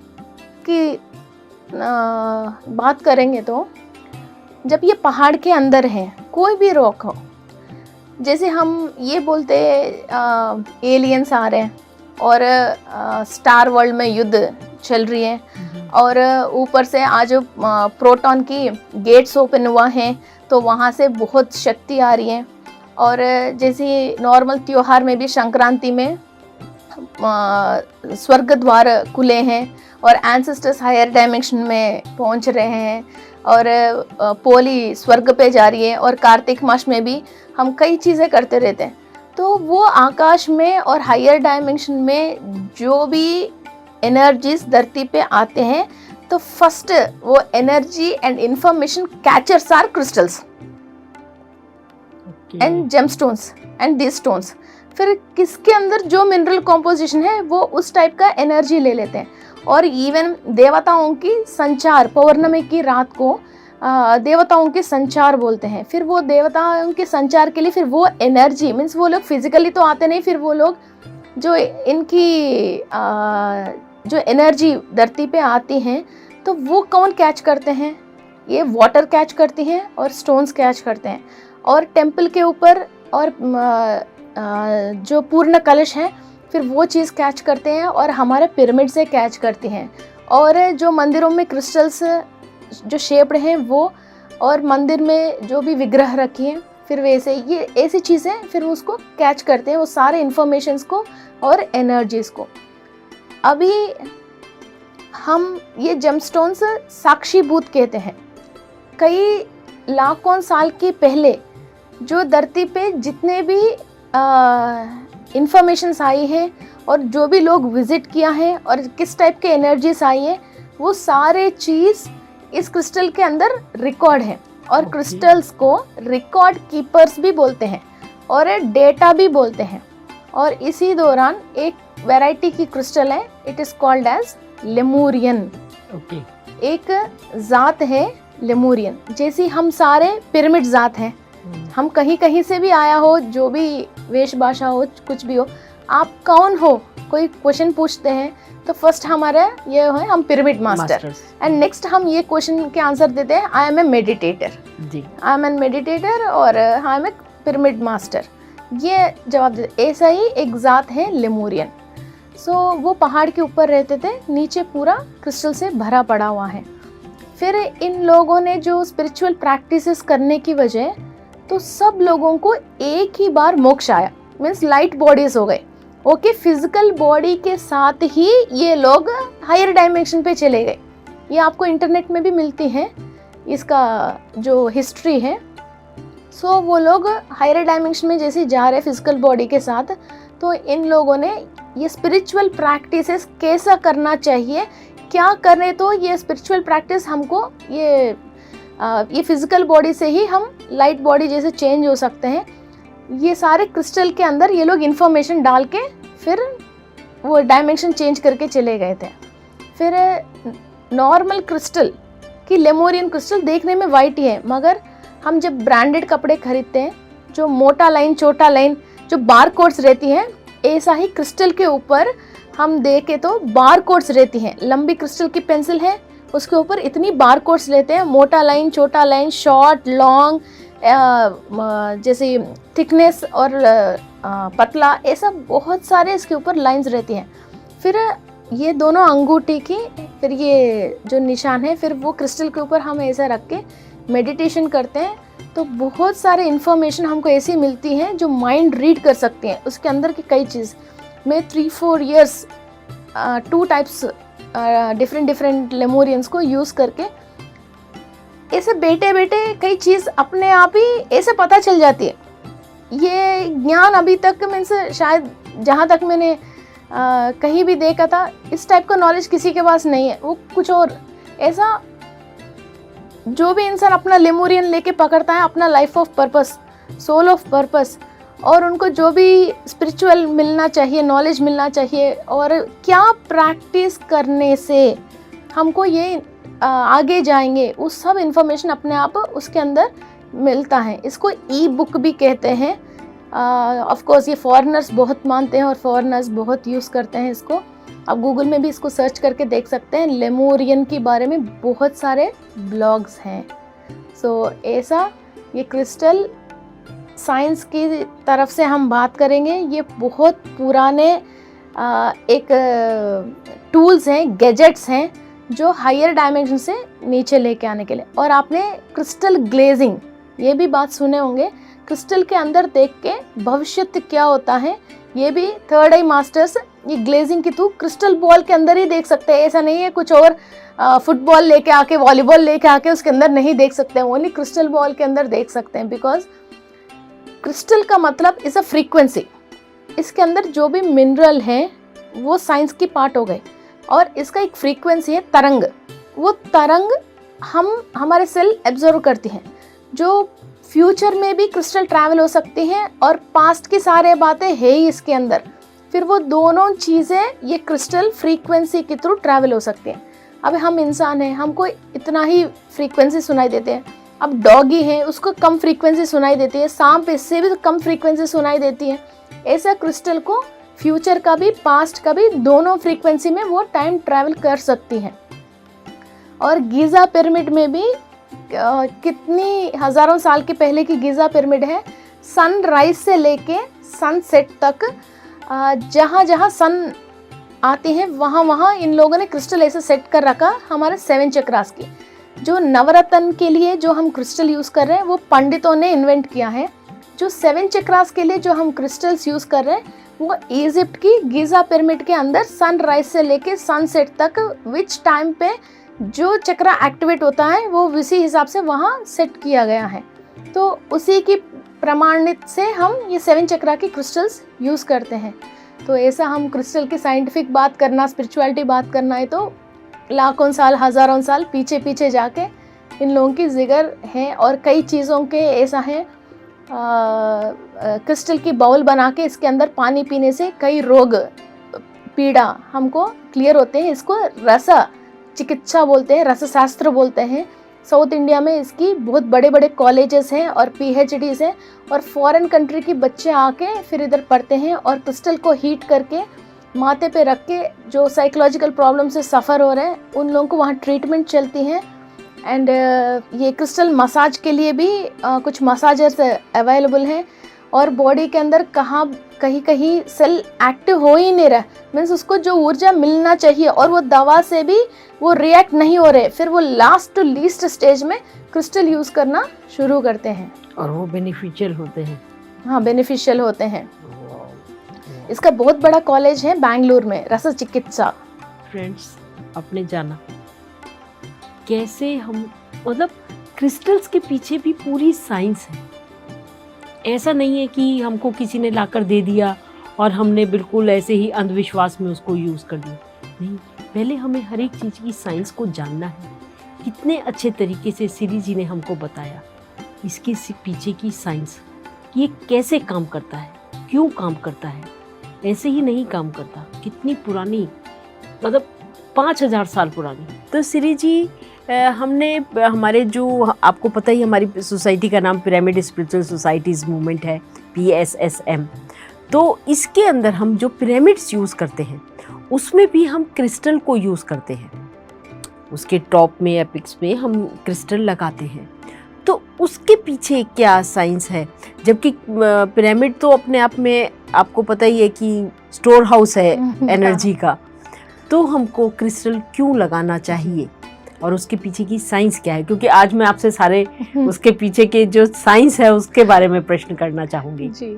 S2: की बात करेंगे तो जब ये पहाड़ के अंदर है, कोई भी रॉक हो, जैसे हम ये बोलते एलियंस आ रहे हैं और स्टार वर्ल्ड में युद्ध चल रही है, और ऊपर से आज प्रोटॉन की गेट्स ओपन हुआ हैं, तो वहाँ से बहुत शक्ति आ रही है। और जैसे नॉर्मल त्योहार में भी संक्रांति में स्वर्ग द्वार खुले हैं और एंसेस्टर्स हायर डायमेंशन में पहुंच रहे हैं, और पोली स्वर्ग पे जा रही है, और कार्तिक मास में भी हम कई चीज़ें करते रहते हैं। तो वो आकाश में और हायर डायमेंशन में जो भी एनर्जीज धरती पे आते हैं, तो फर्स्ट वो energy and information catchers are crystals and gemstones and these stones. फिर किसके अंदर जो मिनरल कॉम्पोजिशन है वो उस टाइप का एनर्जी ले लेते हैं। और इवन देवताओं की संचार, पौर्णमी की रात को देवताओं के संचार बोलते हैं। फिर वो देवताओं के संचार के लिए फिर वो एनर्जी मीन्स वो लोग फिजिकली तो आते नहीं, फिर वो लोग जो इनकी जो एनर्जी धरती पे आती हैं, तो वो कौन कैच करते हैं? ये वाटर कैच करती हैं और स्टोन्स कैच करते हैं। और टेम्पल के ऊपर और जो पूर्ण कलश है फिर वो चीज़ कैच करते हैं, और हमारे पिरामिड से कैच करती हैं। और जो मंदिरों में क्रिस्टल्स जो शेप्ड हैं वो, और मंदिर में जो भी विग्रह रखी हैं, फिर वैसे ये ऐसी चीज़ें फिर उसको कैच करते हैं, वो सारे इंफॉर्मेशंस को और एनर्जीज को। अभी हम ये जेमस्टोन्स साक्षीभूत कहते हैं। कई लाखों साल के पहले जो धरती पे जितने भी इंफॉर्मेशंस आई है और जो भी लोग विजिट किया है और किस टाइप के एनर्जीज आई है, वो सारे चीज़ इस क्रिस्टल के अंदर रिकॉर्ड है। और
S1: Okay.
S2: क्रिस्टल्स को रिकॉर्ड कीपर्स भी बोलते हैं और डेटा भी बोलते हैं। और इसी दौरान एक वैरायटी की क्रिस्टल है, it is called as Lemurian.
S1: Okay.
S2: एक जात है लेमुरियन, जैसी हम सारे पिरामिड जात हैं। हम कहीं कहीं से भी आया हो, जो भी वेश भाषा हो, कुछ भी हो, आप कौन हो, कोई क्वेश्चन पूछते हैं तो फर्स्ट हमारा ये है हम पिरामिड मास्टर, एंड नेक्स्ट हम ये क्वेश्चन के आंसर देते हैं आई एम ए मेडिटेटर
S1: जी।
S2: आई एम एन मेडिटेटर और I am a pyramid master, ये जवाब देते। ऐसा ही एक जात है लेमुरियन। सो वो पहाड़ के ऊपर रहते थे, नीचे पूरा क्रिस्टल से भरा पड़ा हुआ है। फिर इन लोगों ने जो स्पिरिचुअल प्रैक्टिसेस करने की वजह तो सब लोगों को एक ही बार मोक्ष आया, मीन्स लाइट बॉडीज हो गए। ओके, फिजिकल बॉडी के साथ ही ये लोग हायर डायमेंशन पे चले गए। ये आपको इंटरनेट में भी मिलती हैं, इसका जो हिस्ट्री है। सो वो लोग हायर डायमेंशन में जैसे जा रहे फिजिकल बॉडी के साथ, तो इन लोगों ने ये स्पिरिचुअल प्रैक्टिसेस कैसा करना चाहिए, क्या करें तो ये स्पिरिचुअल प्रैक्टिस हमको ये फिजिकल बॉडी से ही हम लाइट बॉडी जैसे चेंज हो सकते हैं, ये सारे क्रिस्टल के अंदर ये लोग इन्फॉर्मेशन डाल के फिर वो डायमेंशन चेंज करके चले गए थे। फिर नॉर्मल क्रिस्टल की लेमुरियन क्रिस्टल देखने में वाइट ही है, मगर हम जब ब्रांडेड कपड़े खरीदते हैं, जो मोटा लाइन छोटा लाइन जो बार कोड्स रहती हैं, ऐसा ही क्रिस्टल के ऊपर हम देखें तो बार कोड्स रहती हैं। लंबी क्रिस्टल की पेंसिल है, उसके ऊपर इतनी बार कोड्स लेते हैं, मोटा लाइन छोटा लाइन, शॉर्ट लॉन्ग, जैसे थिकनेस और पतला, ऐसा बहुत सारे इसके ऊपर लाइंस रहती हैं। फिर ये दोनों अंगूठी की फिर ये जो निशान है, फिर वो क्रिस्टल के ऊपर हम ऐसा रख के मेडिटेशन करते हैं तो बहुत सारे इन्फॉर्मेशन हमको ऐसी मिलती हैं जो माइंड रीड कर सकती हैं। उसके अंदर की कई चीज़ मैं 3-4 years 2 टाइप्स डिफरेंट लेमुरियंस को यूज़ करके ऐसे बैठे बैठे कई चीज़ अपने आप ही ऐसे पता चल जाती है। ये ज्ञान अभी तक मीन्स शायद जहाँ तक मैंने कहीं भी देखा था, इस टाइप का नॉलेज किसी के पास नहीं है। वो कुछ और ऐसा जो भी इंसान अपना लेमुरियन लेके पकड़ता है, अपना life of purpose, soul of purpose, और उनको जो भी स्पिरिचुअल मिलना चाहिए, नॉलेज मिलना चाहिए, और क्या प्रैक्टिस करने से हमको ये आगे जाएंगे, वो सब इन्फॉर्मेशन अपने आप उसके अंदर मिलता है। इसको ई बुक भी कहते हैं। ऑफ कोर्स ये फॉरेनर्स बहुत मानते हैं और फॉरेनर्स बहुत यूज़ करते हैं इसको। आप गूगल में भी इसको सर्च करके देख सकते हैं, लेमुरियन के बारे में बहुत सारे ब्लॉग्स हैं। सो ऐसा ये क्रिस्टल साइंस की तरफ से हम बात करेंगे, ये बहुत पुराने एक टूल्स हैं, गैजेट्स हैं जो हायर डायमेंशन से नीचे लेके आने के लिए। और आपने क्रिस्टल ग्लेजिंग ये भी बात सुने होंगे, क्रिस्टल के अंदर देख के भविष्य क्या होता है, ये भी थर्ड आई मास्टर्स ये ग्लेजिंग के थ्रू क्रिस्टल बॉल के अंदर ही देख सकते हैं। ऐसा नहीं है कुछ और फुटबॉल लेके आके, वॉलीबॉल लेके आके उसके अंदर नहीं देख सकते हैं, ओनली क्रिस्टल बॉल के अंदर देख सकते हैं। बिकॉज क्रिस्टल का मतलब इज़ अ फ्रीक्वेंसी, इसके अंदर जो भी मिनरल है वो साइंस की पार्ट हो गए, और इसका एक फ्रीक्वेंसी है तरंग। वो तरंग हमारे सेल एब्जॉर्व करती हैं, जो फ्यूचर में भी क्रिस्टल ट्रैवल हो सकती हैं, और पास्ट की सारे बातें है ही इसके अंदर। फिर वो दोनों चीज़ें ये क्रिस्टल फ्रीक्वेंसी के थ्रू ट्रैवल हो सकती हैं। अब हम इंसान हैं, हमको इतना ही फ्रीक्वेंसी सुनाई देते हैं। अब डॉगी है, उसको कम फ्रीक्वेंसी सुनाई देती है, सांप इससे भी कम फ्रीक्वेंसी सुनाई देती है। ऐसा क्रिस्टल को फ्यूचर का भी पास्ट का भी दोनों फ्रीक्वेंसी में वो टाइम ट्रैवल कर सकती हैं। और गीज़ा पिरामिड में भी कितनी हज़ारों साल के पहले की गीज़ा पिरामिड है, सनराइज से लेके सनसेट तक जहाँ जहाँ सन आती हैं वहाँ वहाँ इन लोगों ने क्रिस्टल ऐसे सेट कर रखा हमारे 7 चक्रास की। जो नवरत्न के लिए जो हम क्रिस्टल यूज़ कर रहे हैं वो पंडितों ने इन्वेंट किया है। जो 7 चक्रास के लिए जो हम क्रिस्टल्स यूज़ कर रहे हैं वो इजिप्ट की गीज़ा पिरामिड के अंदर सनराइज से लेके सनसेट तक विच टाइम पे जो चक्रा एक्टिवेट होता है वो उसी हिसाब से वहाँ सेट किया गया है। तो उसी की प्रमाणित से हम ये 7 चक्रा की क्रिस्टल्स यूज़ करते हैं। तो ऐसा हम क्रिस्टल की साइंटिफिक बात करना, स्पिरिचुअलिटी बात करना है तो लाखों साल, हज़ारों साल पीछे पीछे जाके इन लोगों की जिगर है। और कई चीज़ों के ऐसा है, क्रिस्टल की बाउल बना के इसके अंदर पानी पीने से कई रोग पीड़ा हमको क्लियर होते हैं। इसको रस चिकित्सा बोलते हैं, रसशास्त्र बोलते हैं। साउथ इंडिया में इसकी बहुत बड़े बड़े कॉलेजेस हैं और PhDs हैं और फॉरेन कंट्री के बच्चे आके फिर इधर पढ़ते हैं और क्रिस्टल को हीट करके माथे पे रख के जो साइकोलॉजिकल प्रॉब्लम से सफ़र हो रहे हैं उन लोगों को वहाँ ट्रीटमेंट चलती हैं। एंड ये क्रिस्टल मसाज के लिए भी कुछ मसाजर्स अवेलेबल हैं। और बॉडी के अंदर कहीं कहीं सेल एक्टिव हो ही नहीं रहा, मीन्स उसको जो ऊर्जा मिलना चाहिए और वो दवा से भी वो रिएक्ट नहीं हो रहे, फिर वो लास्ट टू लीस्ट स्टेज में क्रिस्टल यूज़ करना शुरू करते हैं
S1: और वो बेनिफिशियल होते हैं।
S2: हाँ, बेनिफिशियल होते हैं। इसका बहुत बड़ा कॉलेज है बेंगलुर में, रस चिकित्सा।
S1: फ्रेंड्स, आपने जाना कैसे हम, मतलब क्रिस्टल्स के पीछे भी पूरी साइंस है। ऐसा नहीं है कि हमको किसी ने लाकर दे दिया और हमने बिल्कुल ऐसे ही अंधविश्वास में उसको यूज़ कर दिया। नहीं, पहले हमें हर एक चीज़ की साइंस को जानना है। कितने अच्छे तरीके से श्री जी ने हमको बताया इसके पीछे की साइंस, ये कैसे काम करता है, क्यों काम करता है। ऐसे ही नहीं काम करता, कितनी पुरानी, मतलब 5000 साल पुरानी। तो श्री जी हमने हमारे जो, आपको पता ही हमारी सोसाइटी का नाम पिरामिड स्पिरिचुअल सोसाइटीज़ मूवमेंट है, PSSM। तो इसके अंदर हम जो पिरामिड्स यूज़ करते हैं उसमें भी हम क्रिस्टल को यूज़ करते हैं। उसके टॉप में, एपिक्स में हम क्रिस्टल लगाते हैं। तो उसके पीछे क्या साइंस है, जबकि पिरामिड तो अपने आप में आपको पता ही है कि स्टोर हाउस है एनर्जी का। तो हमको क्रिस्टल क्यों लगाना चाहिए और उसके पीछे की साइंस क्या है, क्योंकि आज मैं आपसे सारे उसके पीछे के जो साइंस है उसके बारे में प्रश्न करना चाहूँगी।
S2: जी,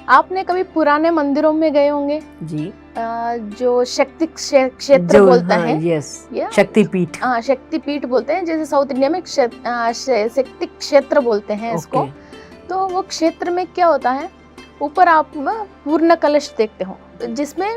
S2: आपने कभी पुराने मंदिरों में गए होंगे
S1: जी,
S2: जो शक्ति क्षेत्र बोलते हैं।
S1: यस, शक्तिपीठ।
S2: हाँ, शक्तिपीठ बोलते हैं, जैसे साउथ इंडिया में शक्ति क्षेत्र बोलते हैं इसको। तो वो क्षेत्र में क्या होता है, ऊपर आप पूर्ण कलश देखते हो जिसमें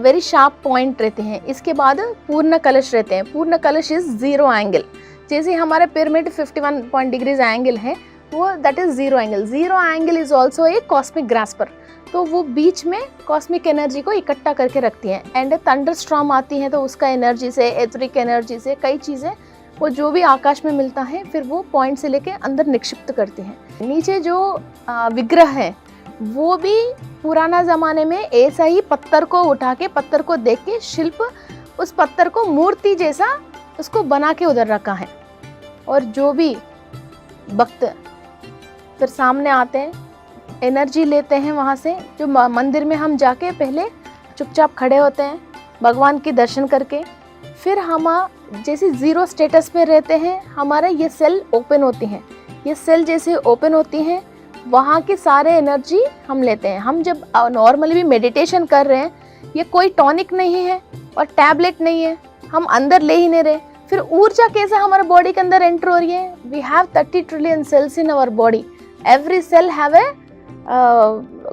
S2: वेरी शार्प पॉइंट रहते हैं। इसके बाद पूर्ण कलश रहते हैं। पूर्ण कलश इज 0 एंगल। जैसे हमारे पिरामिड 51 डिग्रीज एंगल है, वो that is 0 angle. 0 angle is also a cosmic ग्रास्पर। तो वो बीच में कॉस्मिक एनर्जी को इकट्ठा करके रखती हैं। एंड थंडर स्टॉर्म आती है तो उसका एनर्जी से, एथरिक एनर्जी से, कई चीज़ें वो जो भी आकाश में मिलता है फिर वो पॉइंट से लेके अंदर निक्षिप्त करती हैं। नीचे जो विग्रह है वो भी पुराना ज़माने में ऐसा ही पत्थर को उठा के, पत्थर को देख के शिल्प उस पत्थर को मूर्ति जैसा उसको बना के उधर रखा है। और जो भी भक्त फिर सामने आते हैं, एनर्जी लेते हैं वहाँ से। जो मंदिर में हम जाके पहले चुपचाप खड़े होते हैं भगवान के दर्शन करके, फिर हम जैसे 0 स्टेटस में रहते हैं, हमारे ये सेल ओपन होती हैं। ये सेल जैसे ओपन होती हैं, वहाँ की सारे एनर्जी हम लेते हैं। हम जब नॉर्मली भी मेडिटेशन कर रहे हैं, ये कोई टॉनिक नहीं है और टैबलेट नहीं है, हम अंदर ले ही नहीं रहे। फिर ऊर्जा कैसे हमारे बॉडी के अंदर एंटर हो रही है। We have 30 trillion cells in our body. Every cell have a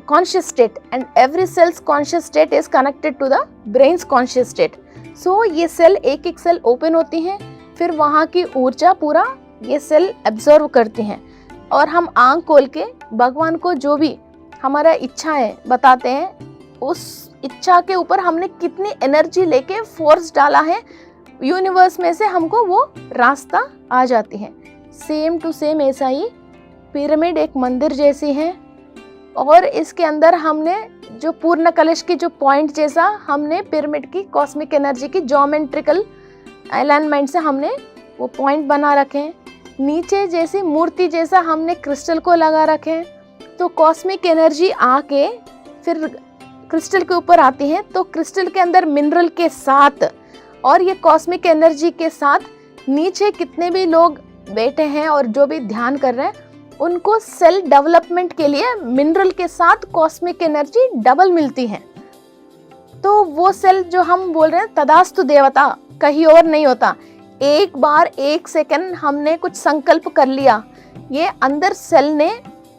S2: conscious state and every cell's conscious state is connected to the brain's conscious state. So ये सेल एक एक सेल ओपन होती हैं, फिर वहाँ की ऊर्जा पूरा ये सेल एब्जॉर्व करती हैं और हम आँख खोल के भगवान को जो भी हमारा इच्छा है बताते हैं। उस इच्छा के ऊपर हमने कितनी एनर्जी लेके फोर्स डाला है, यूनिवर्स में से हमको वो रास्ता आ जाती है। सेम टू सेम ऐसा ही पिरामिड एक मंदिर जैसी है और इसके अंदर हमने जो पूर्ण कलश की जो पॉइंट जैसा हमने पिरामिड की कॉस्मिक एनर्जी की ज्योमेट्रिकल अलाइनमेंट से हमने वो पॉइंट बना रखे हैं। नीचे जैसी मूर्ति जैसा हमने क्रिस्टल को लगा रखे हैं। तो कॉस्मिक एनर्जी आके फिर क्रिस्टल के ऊपर आती है, तो क्रिस्टल के अंदर मिनरल के साथ और ये कॉस्मिक एनर्जी के साथ नीचे कितने भी लोग बैठे हैं और जो भी ध्यान कर रहे हैं, उनको सेल डेवलपमेंट के लिए मिनरल के साथ कॉस्मिक एनर्जी डबल मिलती है। तो वो सेल जो हम बोल रहे हैं तदास्तु देवता, कहीं और नहीं होता। एक बार 1 सेकंड हमने कुछ संकल्प कर लिया, ये अंदर सेल ने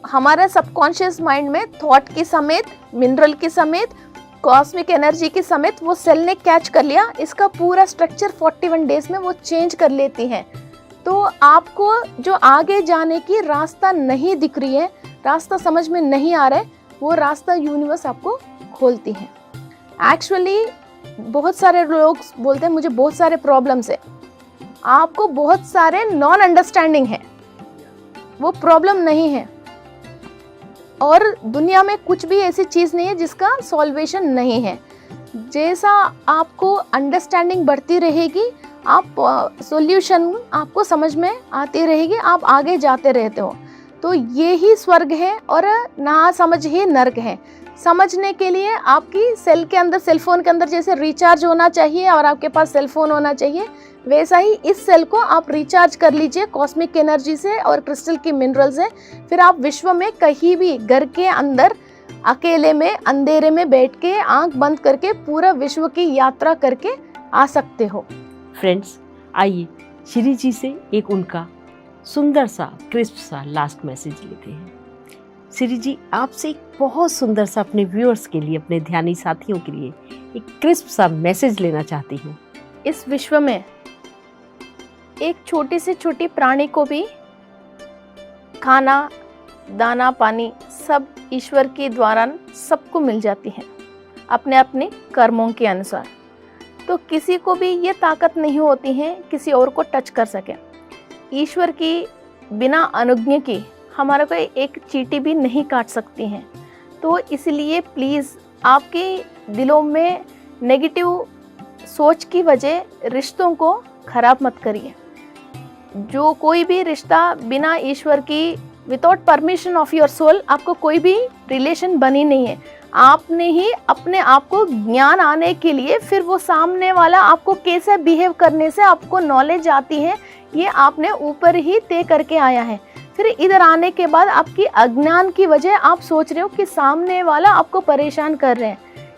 S2: हमारे सबकॉन्शियस माइंड में थॉट की समेत, मिनरल की समेत, कॉस्मिक एनर्जी की समेत वो सेल ने कैच कर लिया। इसका पूरा स्ट्रक्चर 41 डेज में वो चेंज कर लेती है। तो आपको जो आगे जाने की रास्ता नहीं दिख रही है, रास्ता समझ में नहीं आ रहा है, वो रास्ता यूनिवर्स आपको खोलती है। एक्चुअली बहुत सारे लोग बोलते हैं मुझे बहुत सारे प्रॉब्लम्स है। आपको बहुत सारे नॉन अंडरस्टैंडिंग है, वो प्रॉब्लम नहीं है। और दुनिया में कुछ भी ऐसी चीज़ नहीं है जिसका सॉल्वेशन नहीं है। जैसा आपको अंडरस्टैंडिंग बढ़ती रहेगी, आप सॉल्यूशन आपको समझ में आती रहेगी, आप आगे जाते रहते हो। तो ये ही स्वर्ग है और ना समझ ही नर्क है। समझने के लिए आपकी सेल के अंदर, सेलफोन के अंदर जैसे रिचार्ज होना चाहिए और आपके पास सेलफोन होना चाहिए, वैसा ही इस सेल को आप रिचार्ज कर लीजिए कॉस्मिक एनर्जी से और क्रिस्टल की मिनरल से। फिर आप विश्व में कहीं भी, घर के अंदर अकेले में अंधेरे में बैठ के आंख बंद करके पूरा विश्व की यात्रा करके आ सकते हो।
S1: फ्रेंड्स, आइए श्री जी से एक उनका सुंदर सा क्रिस्प सा लास्ट मैसेज लेते हैं। श्री जी, आपसे एक बहुत सुंदर सा अपने व्यूअर्स के लिए, अपने ध्यानी साथियों के लिए एक क्रिस्प सा मैसेज लेना चाहती हूँ।
S2: इस विश्व में एक छोटी से छोटी प्राणी को भी खाना, दाना, पानी सब ईश्वर के द्वारा सबको मिल जाती है अपने अपने कर्मों के अनुसार। तो किसी को भी ये ताकत नहीं होती है किसी और को टच कर सके। ईश्वर की बिना अनुज्ञा की हमारा कोई एक चींटी भी नहीं काट सकती हैं। तो इसलिए प्लीज़ आपके दिलों में नेगेटिव सोच की वजह रिश्तों को ख़राब मत करिए। जो कोई भी रिश्ता बिना ईश्वर की, without permission of your soul, आपको कोई भी रिलेशन बनी नहीं है। आपने ही अपने आप को ज्ञान आने के लिए, फिर वो सामने वाला आपको कैसे बिहेव करने से आपको नॉलेज आती है, ये आपने ऊपर ही तय करके आया है। फिर इधर आने के बाद आपकी अज्ञान की वजह आप सोच रहे हो कि सामने वाला आपको परेशान कर रहे हैं।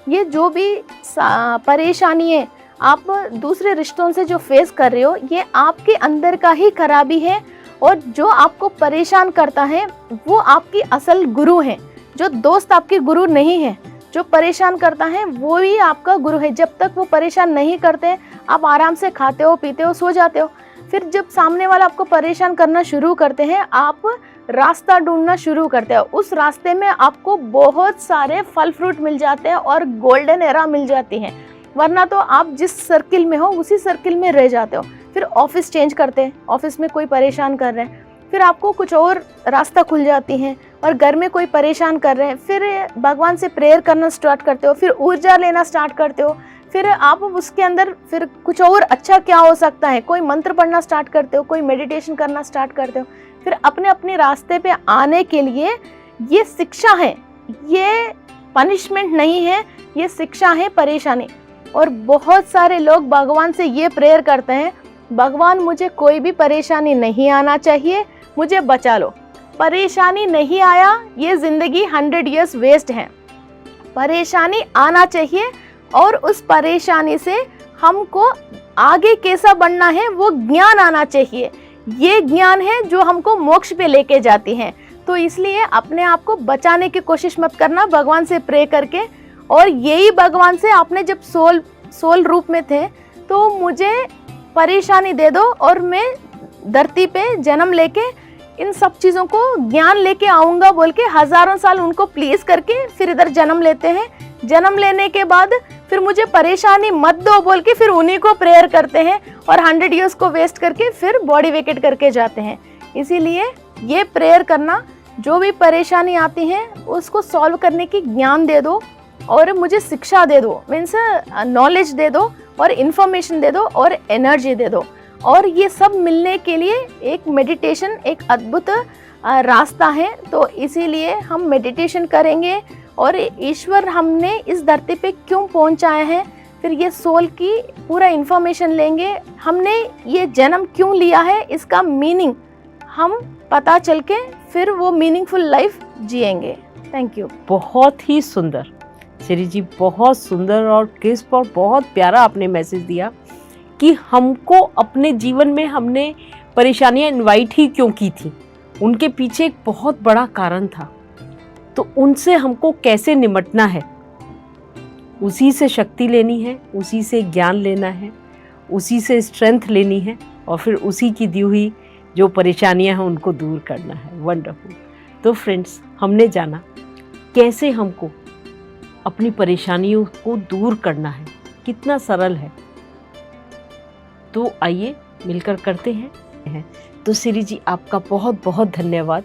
S2: ये जो भी परेशानी है आप दूसरे रिश्तों से जो फेस कर रहे हो, ये आपके अंदर का ही खराबी है। और जो आपको परेशान करता है वो आपकी असल गुरु है। जो दोस्त आपके गुरु नहीं है, जो परेशान करता है वो ही आपका गुरु है। जब तक वो परेशान नहीं करते, आप आराम से खाते हो, पीते हो, सो जाते हो। फिर जब सामने वाला आपको परेशान करना शुरू करते हैं, आप रास्ता ढूंढना शुरू करते हो। उस रास्ते में आपको बहुत सारे फल फ्रूट मिल जाते हैं और गोल्डन एरा मिल जाती है। वरना तो आप जिस सर्किल में हो उसी सर्किल में रह जाते हो। फिर ऑफिस चेंज करते हैं, ऑफिस में कोई परेशान कर रहे हैं, फिर आपको कुछ और रास्ता खुल जाती है। और घर में कोई परेशान कर रहे हैं, फिर भगवान से प्रेयर करना स्टार्ट करते हो, फिर ऊर्जा लेना स्टार्ट करते हो। फिर आप उसके अंदर फिर कुछ और अच्छा क्या हो सकता है, कोई मंत्र पढ़ना स्टार्ट करते हो, कोई मेडिटेशन करना स्टार्ट करते हो। फिर अपने अपने रास्ते पे आने के लिए ये शिक्षा है, ये पनिशमेंट नहीं है, ये शिक्षा है परेशानी। और बहुत सारे लोग भगवान से ये प्रेयर करते हैं, भगवान मुझे कोई भी परेशानी नहीं आना चाहिए, मुझे बचा लो। परेशानी नहीं आया, ये ज़िंदगी 100 ईयर्स वेस्ट है। परेशानी आना चाहिए और उस परेशानी से हमको आगे कैसा बनना है वो ज्ञान आना चाहिए। ये ज्ञान है जो हमको मोक्ष पे लेके जाती है। तो इसलिए अपने आप को बचाने की कोशिश मत करना भगवान से प्रे करके। और यही भगवान से आपने जब सोल रूप में थे तो मुझे परेशानी दे दो और मैं धरती पे जन्म लेके इन सब चीज़ों को ज्ञान लेके आऊँगा बोल के हज़ारों साल उनको प्लीज़ करके फिर इधर जन्म लेते हैं। जन्म लेने के बाद फिर मुझे परेशानी मत दो बोल के फिर उन्हीं को प्रेयर करते हैं और 100 ईयर्स को वेस्ट करके फिर बॉडी वेकेट करके जाते हैं। इसीलिए ये प्रेयर करना, जो भी परेशानी आती है उसको सॉल्व करने की ज्ञान दे दो और मुझे शिक्षा दे दो, मीन्स नॉलेज दे दो और इन्फॉर्मेशन दे दो और एनर्जी दे दो। और ये सब मिलने के लिए एक मेडिटेशन एक अद्भुत रास्ता है। तो इसीलिए हम मेडिटेशन करेंगे और ईश्वर हमने इस धरती पे क्यों पहुंचाया है, फिर ये सोल की पूरा इन्फॉर्मेशन लेंगे। हमने ये जन्म क्यों लिया है, इसका मीनिंग हम पता चल के फिर वो मीनिंगफुल लाइफ जिएंगे। Thank you.
S1: बहुत ही सुंदर श्री जी, बहुत सुंदर और क्रिस्प और बहुत प्यारा आपने मैसेज दिया कि हमको अपने जीवन में हमने परेशानियां इनवाइट ही क्यों की थी, उनके पीछे एक बहुत बड़ा कारण था। तो उनसे हमको कैसे निमटना है, उसी से शक्ति लेनी है, उसी से ज्ञान लेना है, उसी से स्ट्रेंथ लेनी है और फिर उसी की दी हुई जो परेशानियां हैं उनको दूर करना है। वंडरफुल। तो फ्रेंड्स, हमने जाना कैसे हमको अपनी परेशानियों को दूर करना है, कितना सरल है। तो आइए मिलकर करते हैं। तो श्री जी, आपका बहुत बहुत धन्यवाद।